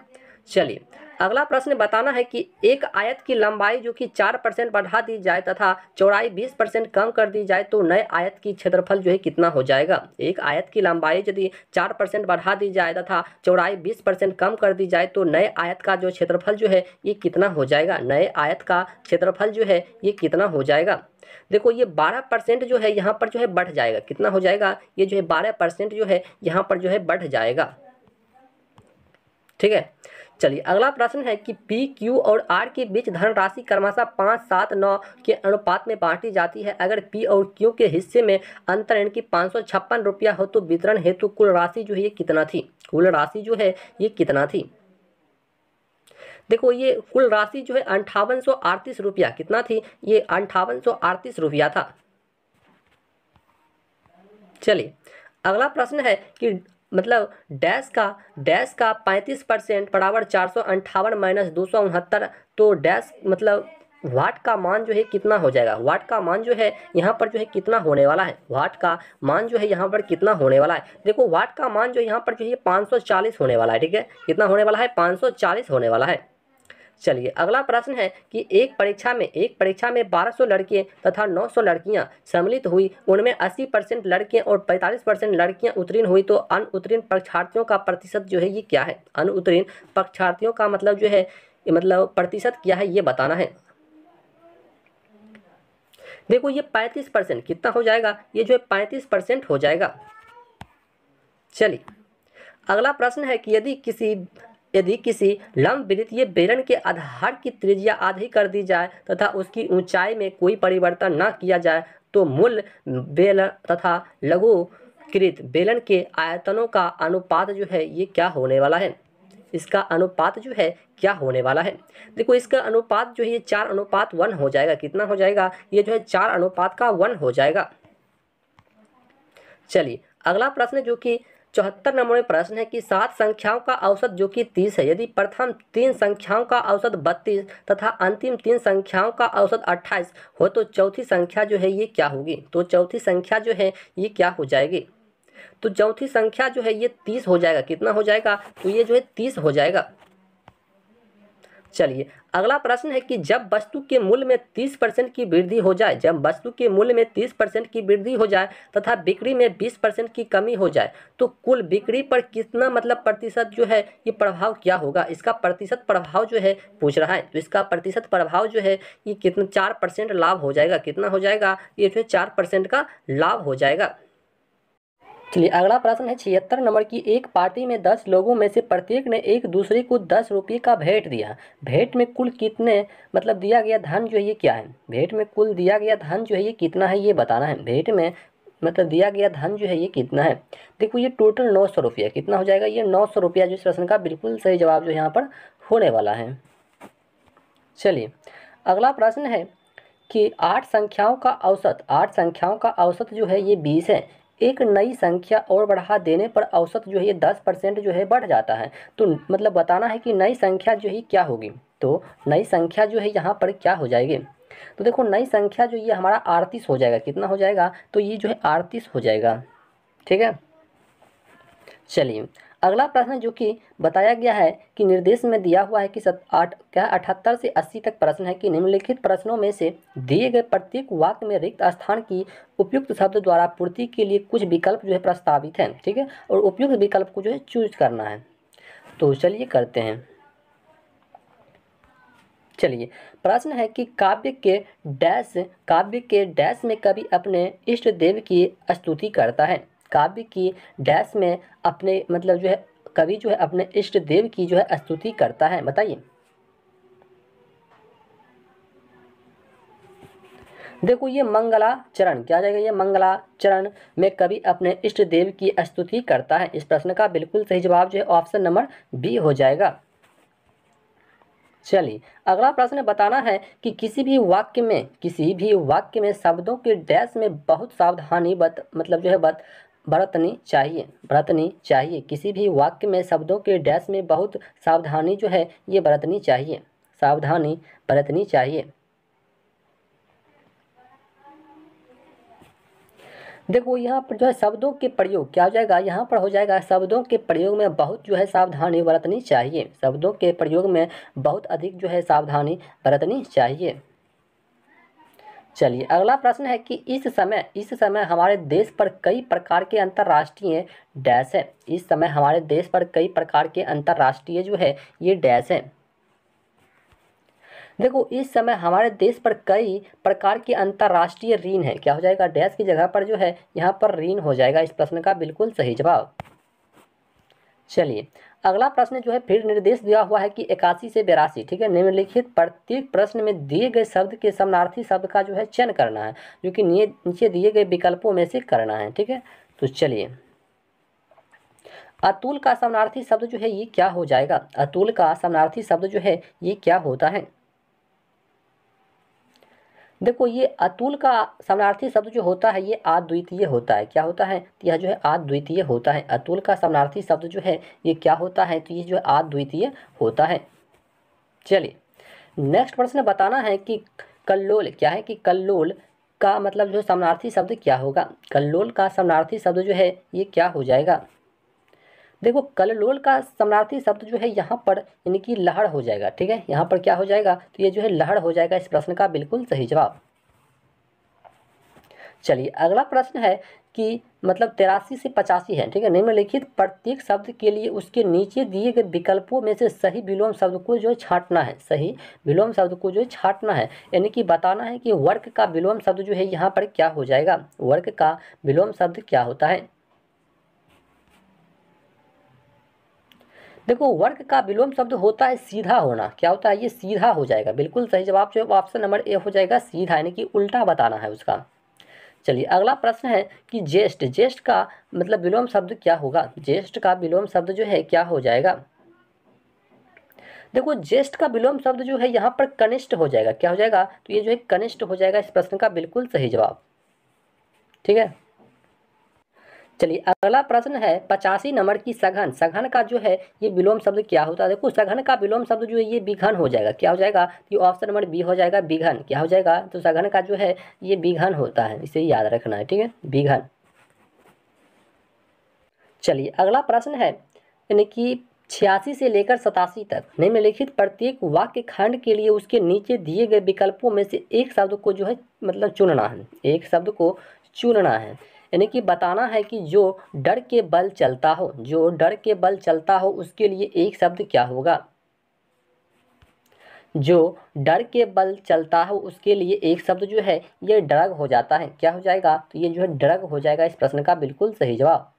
Speaker 1: चलिए अगला प्रश्न बताना है कि एक आयत की लंबाई जो कि 4% बढ़ा दी जाए तथा चौड़ाई 20% कम कर दी जाए तो नए आयत की क्षेत्रफल जो है कितना हो जाएगा। एक आयत की लंबाई यदि 4% बढ़ा दी जाए तथा चौड़ाई 20% कम कर दी जाए तो नए आयत का जो क्षेत्रफल जो है ये कितना हो जाएगा। नए आयत का क्षेत्रफल जो है ये कितना हो जाएगा। देखो ये 12% जो है यहाँ पर जो है बढ़ जाएगा। कितना हो जाएगा, ये जो है 12% जो है यहाँ पर जो है बढ़ जाएगा। ठीक है, चलिए अगला प्रश्न है कि पी क्यू और आर के बीच धनराशि क्रमशः 5, 7, 9 के अनुपात में बांटी जाती है। अगर पी और क्यू के हिस्से में अंतर यानी कि 556 रुपया हो तो वितरण हेतु कुल राशि जो है ये कितना थी, कुल राशि जो है ये कितना थी। देखो ये कुल राशि जो है 5838 रुपया कितना थी, ये 5838 रुपया था। चलिए अगला प्रश्न है कि मतलब डैश का 35% बराबर 458 माइनस 269, तो डैश मतलब वाट का मान जो है कितना हो जाएगा। वाट का मान जो है यहाँ पर जो है कितना होने वाला है, वाट का मान जो है यहाँ पर कितना होने वाला है। देखो वाट का मान जो यहाँ पर जो है 540 होने वाला है। ठीक है, कितना होने वाला है, 540 होने वाला है। चलिए अगला प्रश्न है कि एक परीक्षा में 1200 लड़के तथा 900 लड़कियां सम्मिलित हुई, उनमें 80% लड़के और 45% लड़कियां उत्तीर्ण हुई, तो अनुत्तीर्ण परीक्षार्थियों का प्रतिशत जो है ये क्या है। अनुत्तीर्ण परीक्षार्थियों का मतलब जो है मतलब प्रतिशत क्या है ये बताना है। देखो ये 35% कितना हो जाएगा, ये जो है 35% हो जाएगा। चलिए अगला प्रश्न है कि यदि किसी लंब वृत्तीय बेलन के आधार की त्रिज्या आधी कर दी जाए तथा उसकी ऊंचाई में कोई परिवर्तन न किया जाए तो मूल बेलन तथा लघुकृत बेलन के आयतनों का अनुपात जो है ये क्या होने वाला है, इसका अनुपात जो है क्या होने वाला है। देखो इसका अनुपात जो है ये 4:1 हो जाएगा। कितना हो जाएगा, ये जो है 4:1 हो जाएगा। चलिए अगला प्रश्न जो कि 74 नंबर प्रश्न है कि 7 संख्याओं का औसत जो कि 30 है, यदि प्रथम 3 संख्याओं का औसत 32 तथा अंतिम 3 संख्याओं का औसत 28 हो तो चौथी संख्या जो है ये क्या होगी। तो चौथी संख्या जो है ये क्या हो जाएगी, तो चौथी संख्या जो है ये 30 हो जाएगा। कितना हो जाएगा, तो ये जो है 30 हो जाएगा। चलिए अगला प्रश्न है कि जब वस्तु के मूल्य में 30% की वृद्धि हो जाए, जब वस्तु के मूल्य में 30% की वृद्धि हो जाए तथा बिक्री में 20% की कमी हो जाए तो कुल बिक्री पर कितना मतलब प्रतिशत जो है ये प्रभाव क्या होगा। इसका प्रतिशत प्रभाव जो है पूछ रहा है, तो इसका प्रतिशत प्रभाव जो है ये कितना 4% लाभ हो जाएगा। कितना हो जाएगा, ये जो है 4% का लाभ हो जाएगा। चलिए अगला प्रश्न है 76 नंबर की एक पार्टी में 10 लोगों में से प्रत्येक ने एक दूसरे को 10 रुपये का भेंट दिया। भेंट में कुल कितने मतलब दिया गया धन जो है ये क्या है, भेंट में कुल दिया गया धन जो है ये कितना है ये बताना है। भेंट में मतलब दिया गया धन जो है ये कितना है। देखो ये टोटल 900 रुपया। कितना हो जाएगा, ये 900 रुपया जो इस प्रश्न का बिल्कुल सही जवाब जो यहाँ पर होने वाला है। चलिए अगला प्रश्न है कि 8 संख्याओं का औसत जो है ये 20 है। एक नई संख्या और बढ़ा देने पर औसत जो है ये 10% जो है बढ़ जाता है। तो मतलब बताना है कि नई संख्या जो है क्या होगी। तो नई संख्या जो है यहाँ पर क्या हो जाएगी, तो देखो नई संख्या जो ये हमारा 38 हो जाएगा। कितना हो जाएगा, तो ये जो है 38 हो जाएगा। ठीक है। चलिए अगला प्रश्न जो कि बताया गया है कि निर्देश में दिया हुआ है कि 78 से 80 तक प्रश्न है कि निम्नलिखित प्रश्नों में से दिए गए प्रत्येक वाक्य में रिक्त स्थान की उपयुक्त शब्द द्वारा पूर्ति के लिए कुछ विकल्प जो है प्रस्तावित हैं। ठीक है, और उपयुक्त विकल्प को जो है चूज करना है। तो चलिए करते हैं। चलिए प्रश्न है कि काव्य के डैश में कवि अपने इष्ट देव की स्तुति करता है। काव्य की डैश में अपने मतलब जो है कवि जो है अपने इष्ट देव की जो है स्तुति करता है, बताइए। देखो ये मंगलाचरण क्या आ जाएगा, ये मंगलाचरण में कवि अपने इष्ट देव की स्तुति करता है। इस प्रश्न का बिल्कुल सही जवाब जो है ऑप्शन नंबर बी हो जाएगा। चलिए अगला प्रश्न बताना है कि किसी भी वाक्य में शब्दों के डैश में बहुत सावधानी मतलब जो है बरतनी चाहिए। किसी भी वाक्य में शब्दों के डैश में बहुत सावधानी जो है ये बरतनी चाहिए, सावधानी बरतनी चाहिए। देखो यहाँ पर जो है शब्दों के प्रयोग क्या हो जाएगा, यहाँ पर हो जाएगा शब्दों के प्रयोग में बहुत जो है सावधानी बरतनी चाहिए। शब्दों के प्रयोग में बहुत अधिक जो है सावधानी बरतनी चाहिए। चलिए अगला प्रश्न है कि इस समय हमारे देश पर कई प्रकार के अंतर्राष्ट्रीय डैश है। इस समय हमारे देश पर कई प्रकार के अंतर्राष्ट्रीय जो है ये डैश है। देखो इस समय हमारे देश पर कई प्रकार के अंतर्राष्ट्रीय ऋण है। क्या हो जाएगा, डैश की जगह पर जो है यहाँ पर ऋण हो जाएगा। इस प्रश्न का बिल्कुल सही जवाब। चलिए अगला प्रश्न जो है फिर निर्देश दिया हुआ है कि 81 से 82। ठीक है, निम्नलिखित प्रत्येक प्रश्न में दिए गए शब्द के समानार्थी शब्द का जो है चयन करना है, जो कि नीचे दिए गए विकल्पों में से करना है। ठीक है, तो चलिए अतुल का समानार्थी शब्द जो है ये क्या हो जाएगा। अतुल का समानार्थी शब्द जो है ये क्या होता है। देखो ये अतुल का समानार्थी शब्द जो होता है ये अद्वितीय होता है। क्या होता है, तो यह जो है अद्वितीय होता है। अतुल का समानार्थी शब्द जो है ये क्या होता है, तो ये जो है अद्वितीय होता है। चलिए नेक्स्ट प्रश्न बताना है कि कल्लोल क्या है, कि कल्लोल का मतलब जो समानार्थी शब्द क्या होगा। कल्लोल का समानार्थी शब्द जो है ये क्या हो जाएगा। देखो कल्लोल का समानार्थी शब्द जो है यहाँ पर यानी कि लहड़ हो जाएगा। ठीक है, यहाँ पर क्या हो जाएगा, तो ये जो है लहड़ हो जाएगा। इस प्रश्न का बिल्कुल सही जवाब। चलिए अगला प्रश्न है कि मतलब 83 से 85 है, ठीक है। निम्नलिखित प्रत्येक शब्द के लिए उसके नीचे दिए गए विकल्पों में से सही विलोम शब्द को जो है छांटना है, सही विलोम शब्द को जो है छांटना है, यानी कि बताना है कि वर्ग का विलोम शब्द जो है यहाँ पर क्या हो जाएगा, वर्ग का विलोम शब्द क्या होता है। देखो वर्ग का विलोम शब्द होता है सीधा होना, क्या होता है, ये सीधा हो जाएगा। बिल्कुल सही जवाब जो है ऑप्शन नंबर ए हो जाएगा, सीधा, यानी कि उल्टा बताना है उसका। चलिए अगला प्रश्न है कि ज्येष्ठ, ज्येष्ठ का मतलब विलोम शब्द क्या होगा, ज्येष्ठ का विलोम शब्द जो है क्या हो जाएगा। देखो ज्येष्ठ का विलोम शब्द जो है यहाँ पर कनिष्ठ हो जाएगा, क्या हो जाएगा, तो ये जो है कनिष्ठ हो जाएगा इस प्रश्न का बिल्कुल सही जवाब, ठीक है। चलिए अगला प्रश्न है 85 नंबर की सघन, सघन का जो है ये विलोम शब्द क्या होता है। देखो सघन का विलोम शब्द जो है ये विघन हो जाएगा, क्या हो जाएगा, ये ऑप्शन नंबर बी हो जाएगा, विघन, क्या हो जाएगा, तो सघन का जो है ये विघन होता है, इसे याद रखना है, ठीक है, विघन। चलिए अगला प्रश्न है यानी कि 86 से लेकर 87 तक निम्नलिखित प्रत्येक वाक्य खंड के लिए उसके नीचे दिए गए विकल्पों में से एक शब्द को जो है मतलब चुनना है, एक शब्द को चुनना है, यानी कि बताना है कि जो डर के बल चलता हो, जो डर के बल चलता हो उसके लिए एक शब्द क्या होगा, जो डर के बल चलता हो उसके लिए एक शब्द जो है ये ड्रग हो जाता है, क्या हो जाएगा, तो ये जो है ड्रग हो जाएगा इस प्रश्न का बिल्कुल सही जवाब।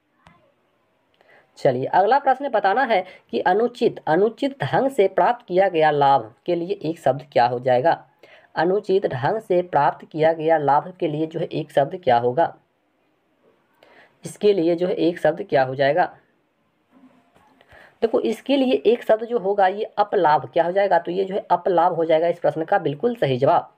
Speaker 1: चलिए अगला प्रश्न बताना है कि अनुचित, अनुचित ढंग से प्राप्त किया गया लाभ के लिए एक शब्द क्या हो जाएगा, अनुचित ढंग से प्राप्त किया गया लाभ के लिए जो है एक शब्द क्या होगा, इसके लिए जो है एक शब्द क्या हो जाएगा। देखो इसके लिए एक शब्द जो होगा ये अपलाभ, क्या हो जाएगा, तो ये जो है अपलाभ हो जाएगा इस प्रश्न का बिल्कुल सही जवाब।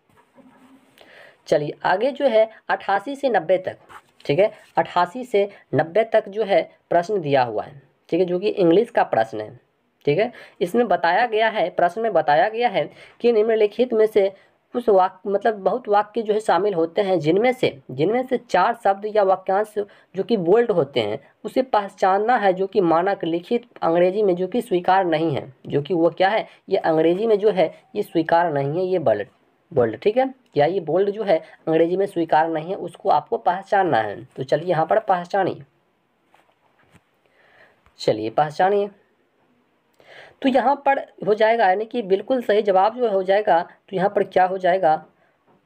Speaker 1: चलिए आगे जो है 88 से 90 तक, ठीक है, 88 से 90 तक जो है प्रश्न दिया हुआ है, ठीक है, जो कि इंग्लिश का प्रश्न है, ठीक है। इसमें बताया गया है, प्रश्न में बताया गया है कि निम्नलिखित में से कुछ वाक्य मतलब बहुत वाक्य जो है शामिल होते हैं जिनमें से 4 शब्द या वाक्यांश जो कि बोल्ड होते हैं उसे पहचानना है, जो कि मानक लिखित अंग्रेजी में जो कि स्वीकार नहीं है, जो कि वो क्या है, ये अंग्रेजी में जो है ये स्वीकार नहीं है, ये बोल्ड, बोल्ड, ठीक है, या ये बोल्ड जो है अंग्रेजी में स्वीकार नहीं है, उसको आपको पहचानना है। तो चलिए यहाँ पर पहचानिए, चलिए पहचानिए। तो यहाँ पर हो जाएगा यानी कि बिल्कुल सही जवाब जो हो जाएगा, तो यहाँ पर क्या हो जाएगा,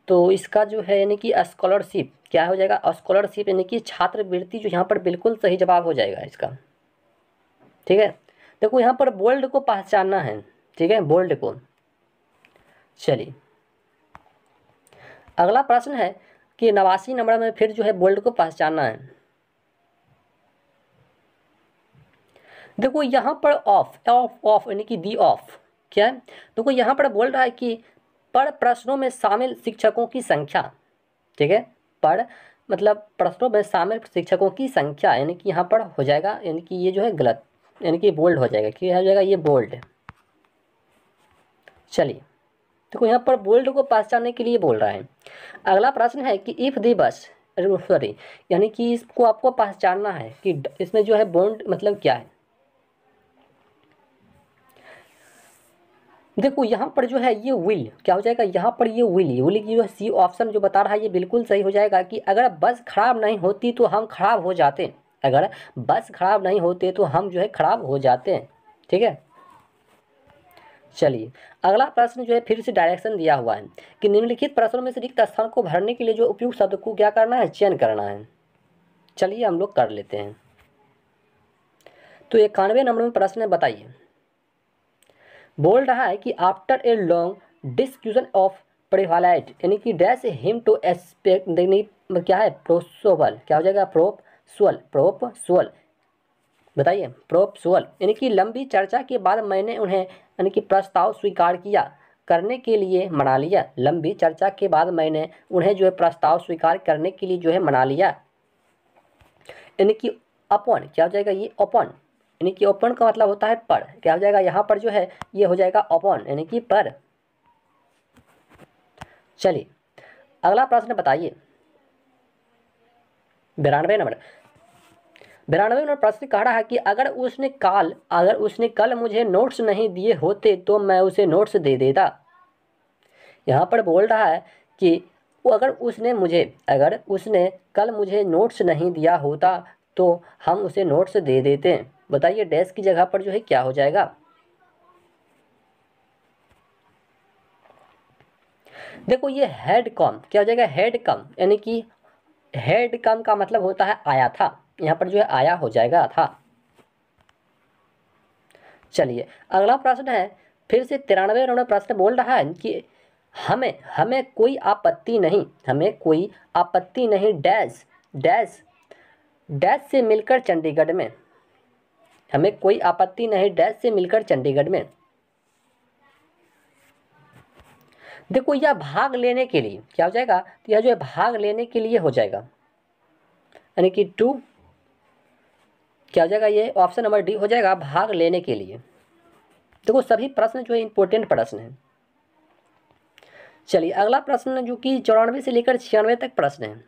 Speaker 1: तो इसका जो है यानी कि स्कॉलरशिप, क्या हो जाएगा, स्कॉलरशिप यानी कि छात्रवृत्ति, जो यहाँ पर बिल्कुल सही जवाब हो जाएगा इसका, ठीक है। देखो यहाँ पर बोल्ड को पहचानना है, ठीक है, बोल्ड को। चलिए अगला प्रश्न है कि 89 नंबर में फिर जो है बोल्ड को पहचानना है। देखो यहाँ पर ऑफ ऑफ ऑफ यानी कि दी ऑफ क्या है, देखो यहाँ पर बोल रहा है कि पर प्रश्नों में शामिल शिक्षकों की संख्या, ठीक है, पर मतलब प्रश्नों में शामिल शिक्षकों की संख्या, यानी कि यहाँ पर हो जाएगा, यानी कि ये जो है गलत, यानी कि बोल्ड हो जाएगा, क्या हो जाएगा, ये बोल्ड। चलिए देखो यहाँ पर बोल्ड को पहचानने के लिए बोल रहा है। अगला प्रश्न है कि इफ दी बस, सॉरी, यानी कि इसको आपको पहचानना है कि इसमें जो है बॉन्ड मतलब क्या है। देखो यहाँ पर जो है ये विल, क्या हो जाएगा, यहाँ पर ये विल की जो सी ऑप्शन जो बता रहा है ये बिल्कुल सही हो जाएगा कि अगर बस खराब नहीं होती तो हम खराब हो जाते, अगर बस खराब नहीं होते तो हम जो है खराब हो जाते हैं, ठीक है। चलिए अगला प्रश्न जो है फिर से डायरेक्शन दिया हुआ है कि निम्नलिखित प्रश्नों में से रिक्त स्थान को भरने के लिए जो उपयुक्त शब्द को क्या करना है, चयन करना है। चलिए हम लोग कर लेते हैं। तो 91 नंबर में प्रश्न है, बताइए, बोल रहा है कि आफ्टर ए लॉन्ग डिस्क्यूजन ऑफ प्रिवालाइट यानी कि डैश हिम टू एक्सपेक्ट देनी क्या है, प्रोसोवल, क्या हो जाएगा, प्रोपसुअल, प्रोपसुअल, बताइए, प्रोपसुअल, यानी कि लंबी चर्चा के बाद मैंने उन्हें यानी कि प्रस्ताव स्वीकार किया करने के लिए मना लिया, लंबी चर्चा के बाद मैंने उन्हें जो है प्रस्ताव स्वीकार करने के लिए जो है मना लिया, यानी कि अपॉन, क्या हो जाएगा, ये अपॉन, यानी कि ओपन का मतलब होता है पर, क्या हो जाएगा यहाँ पर जो है ये हो जाएगा अपॉन यानी कि पर। चलिए अगला प्रश्न बताइए, 92 नंबर, 92 नंबर प्रश्न कह रहा है कि अगर उसने कल मुझे नोट्स नहीं दिए होते तो मैं उसे नोट्स दे देता। यहाँ पर बोल रहा है कि अगर उसने कल मुझे नोट्स नहीं दिया होता तो हम उसे नोट्स दे देते। बताइए डैश की जगह पर जो है क्या हो जाएगा। देखो ये हैड कम क्या हो जाएगा, हैड कम, यानी कि हैड कम का मतलब होता है आया था, यहाँ पर जो है आया हो जाएगा था। चलिए अगला प्रश्न है, फिर से 93 नंबर प्रश्न बोल रहा है कि हमें हमें कोई आपत्ति नहीं, हमें कोई आपत्ति नहीं डैश डैश डैश से मिलकर चंडीगढ़ में, हमें कोई आपत्ति नहीं डैश से मिलकर चंडीगढ़ में। देखो यह भाग लेने के लिए क्या हो जाएगा, तो यह जो है भाग लेने के लिए हो जाएगा, यानी कि टू क्या हो जाएगा, ये ऑप्शन नंबर डी हो जाएगा, भाग लेने के लिए। देखो सभी प्रश्न जो है इंपॉर्टेंट प्रश्न है। चलिए अगला प्रश्न जो कि 94 से लेकर 96 तक प्रश्न है,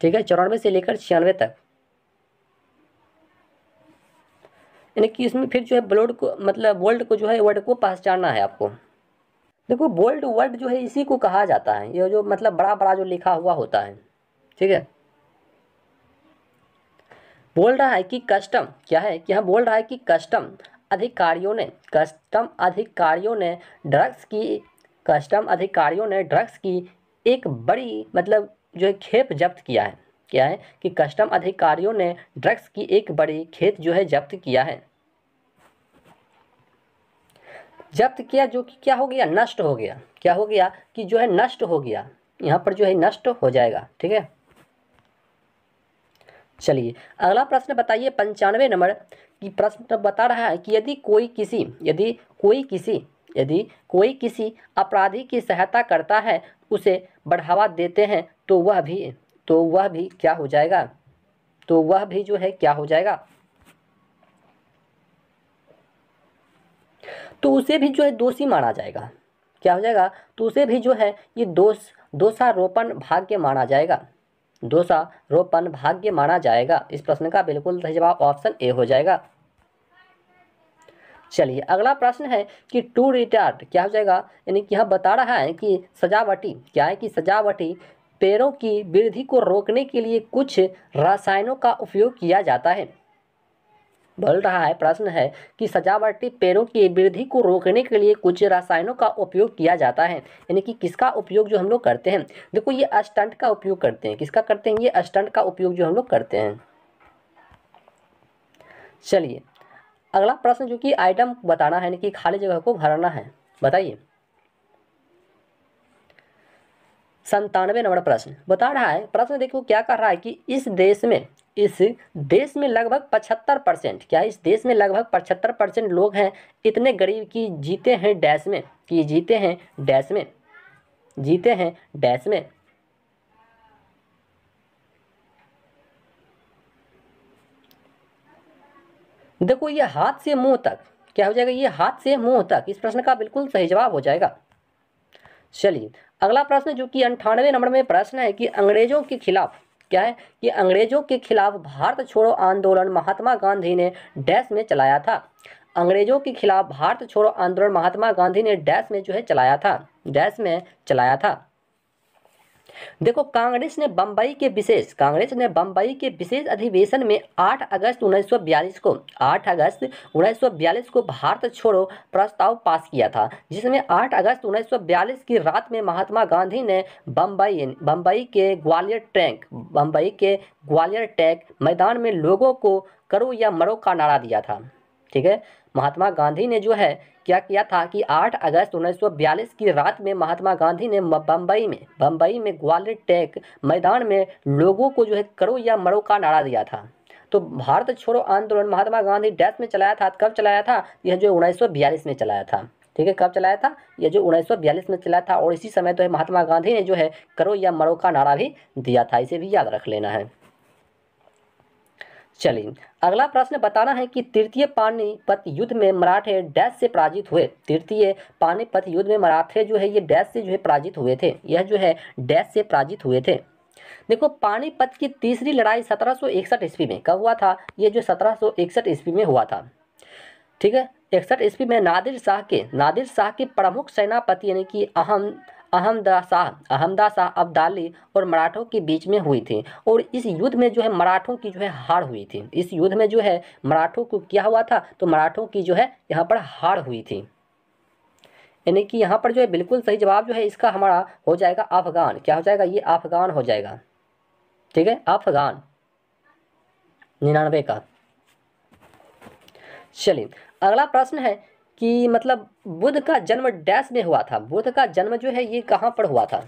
Speaker 1: ठीक है, 94 से लेकर 96 तक, यानी कि इसमें फिर जो है बोल्ड को मतलब बोल्ड को जो है वर्ड को पहचानना है आपको। देखो बोल्ड वर्ड जो है इसी को कहा जाता है, ये जो मतलब बड़ा बड़ा जो लिखा हुआ होता है, ठीक है। बोल रहा है कि कस्टम क्या है, कि हाँ बोल रहा है कि कस्टम अधिकारियों ने ड्रग्स की एक बड़ी मतलब जो है खेप जब्त किया है। क्या है कि कस्टम अधिकारियों ने ड्रग्स की एक बड़ी खेप जो है जब्त किया है, जब्त किया जो कि क्या हो गया, नष्ट हो गया, क्या हो गया कि जो है नष्ट हो गया, यहाँ पर जो है नष्ट हो जाएगा, ठीक है। चलिए अगला प्रश्न बताइए 95 नंबर की प्रश्न बता रहा है कि यदि कोई किसी अपराधी की सहायता करता है, उसे बढ़ावा देते हैं तो वह भी क्या हो जाएगा, तो वह भी जो है क्या हो जाएगा, तो उसे भी जो है दोषी माना जाएगा, क्या हो जाएगा, तो उसे भी जो है ये दोषारोपण भाग्य माना जाएगा, दोषारोपण भाग्य माना जाएगा। इस प्रश्न का बिल्कुल सही जवाब ऑप्शन ए हो जाएगा। चलिए अगला प्रश्न है कि टू रिटार्ड क्या हो जाएगा, यानी कि यहाँ बता रहा है कि सजावटी क्या है, कि सजावटी पेड़ों की वृद्धि को रोकने के लिए कुछ रसायनों का उपयोग किया जाता है। बोल रहा है प्रश्न है कि सजावटी पेड़ों की वृद्धि को रोकने के लिए कुछ रसायनों का उपयोग किया जाता है, यानी कि किसका उपयोग जो हम लोग करते हैं। देखो ये अस्टंट का उपयोग करते हैं, किसका करते हैं, ये अस्टंट का उपयोग जो हम लोग करते हैं। चलिए अगला प्रश्न जो कि आइटम बताना है, यानी कि खाली जगह को भरना है। बताइए 97 नंबर प्रश्न बता रहा है, प्रश्न देखो क्या कर रहा है कि इस देश में लगभग 75% क्या है, इस देश में लगभग 75% लोग हैं इतने गरीब कि जीते हैं डैश में, कि जीते हैं डैश में, जीते हैं डैश में। देखो ये हाथ से मुंह तक क्या हो जाएगा, ये हाथ से मुंह तक, इस प्रश्न का बिल्कुल सही जवाब हो जाएगा। चलिए अगला प्रश्न जो कि 98 नंबर में प्रश्न है कि अंग्रेजों के खिलाफ क्या है, कि अंग्रेजों के खिलाफ भारत छोड़ो आंदोलन महात्मा गांधी ने डैश में चलाया था। अंग्रेजों के खिलाफ भारत छोड़ो आंदोलन महात्मा गांधी ने डैश में जो है चलाया था, डैश में चलाया था। देखो कांग्रेस ने बंबई के विशेष अधिवेशन में 8 अगस्त 1942 को भारत छोड़ो प्रस्ताव पास किया था, जिसमें 8 अगस्त 1942 की रात में महात्मा गांधी ने बंबई के ग्वालियर टैंक मैदान में लोगों को करो या मरो का नारा दिया था, ठीक है। महात्मा गांधी ने जो है क्या किया था कि 8 अगस्त 1942 की रात में महात्मा गांधी ने बंबई में ग्वालियर टैंक मैदान में लोगों को जो है करो या मरो का नारा दिया था। तो भारत छोड़ो आंदोलन महात्मा गांधी डैश में चलाया था, कब चलाया था, यह जो 1942 में चलाया था, ठीक है। कब चलाया था, यह जो 1942 में चलाया था, और इसी समय तो है महात्मा गांधी ने जो है करो या मरो का नारा भी दिया था, इसे भी याद रख लेना है। चलिए अगला प्रश्न बताना है कि तृतीय पानीपत युद्ध में मराठे डैश से पराजित हुए, तृतीय पानीपत युद्ध में मराठे जो है ये डैश से जो है पराजित हुए थे, यह जो है डैश से पराजित हुए थे। देखो पानीपत की तीसरी लड़ाई 1761 ईस्वी में कब हुआ था, ये जो 1761 ईस्वी में हुआ था, ठीक है। 61 ईस्वी में नादिर शाह के प्रमुख सेनापति यानी कि अहमदा शाह अब्दाली और मराठों के बीच में हुई थी। और इस युद्ध में जो है मराठों की जो है हार हुई थी। इस युद्ध में जो है मराठों को क्या हुआ था, तो मराठों की जो है यहाँ पर हार हुई थी। यानी कि यहाँ पर जो है बिल्कुल सही जवाब जो है इसका हमारा हो जाएगा अफगान। क्या हो जाएगा, ये अफगान हो जाएगा। ठीक है, अफगान 99 का। चलिए अगला प्रश्न है कि मतलब बुद्ध का जन्म डैश में हुआ था। बुद्ध का जन्म जो है ये कहाँ पर हुआ था।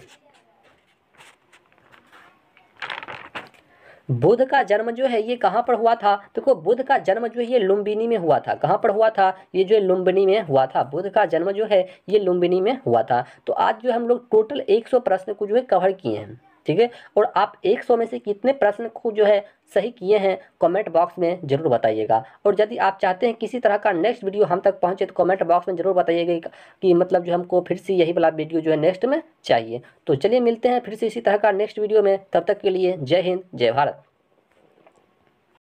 Speaker 1: बुद्ध का जन्म जो है ये कहाँ पर हुआ था। देखो बुद्ध का जन्म जो है ये लुम्बिनी में हुआ था। कहाँ पर हुआ था, ये जो है लुम्बिनी में हुआ था। बुद्ध का जन्म जो है ये लुम्बिनी में हुआ था। तो आज जो हम लोग टोटल 100 प्रश्न को जो है कवर किए हैं। ठीक है, और आप 100 में से कितने प्रश्न को जो है सही किए हैं कमेंट बॉक्स में जरूर बताइएगा। और यदि आप चाहते हैं किसी तरह का नेक्स्ट वीडियो हम तक पहुंचे तो कमेंट बॉक्स में जरूर बताइएगा कि मतलब जो हमको फिर से यही वाला वीडियो जो है नेक्स्ट में चाहिए। तो चलिए मिलते हैं फिर से इसी तरह का नेक्स्ट वीडियो में। तब तक के लिए जय हिंद, जय भारत।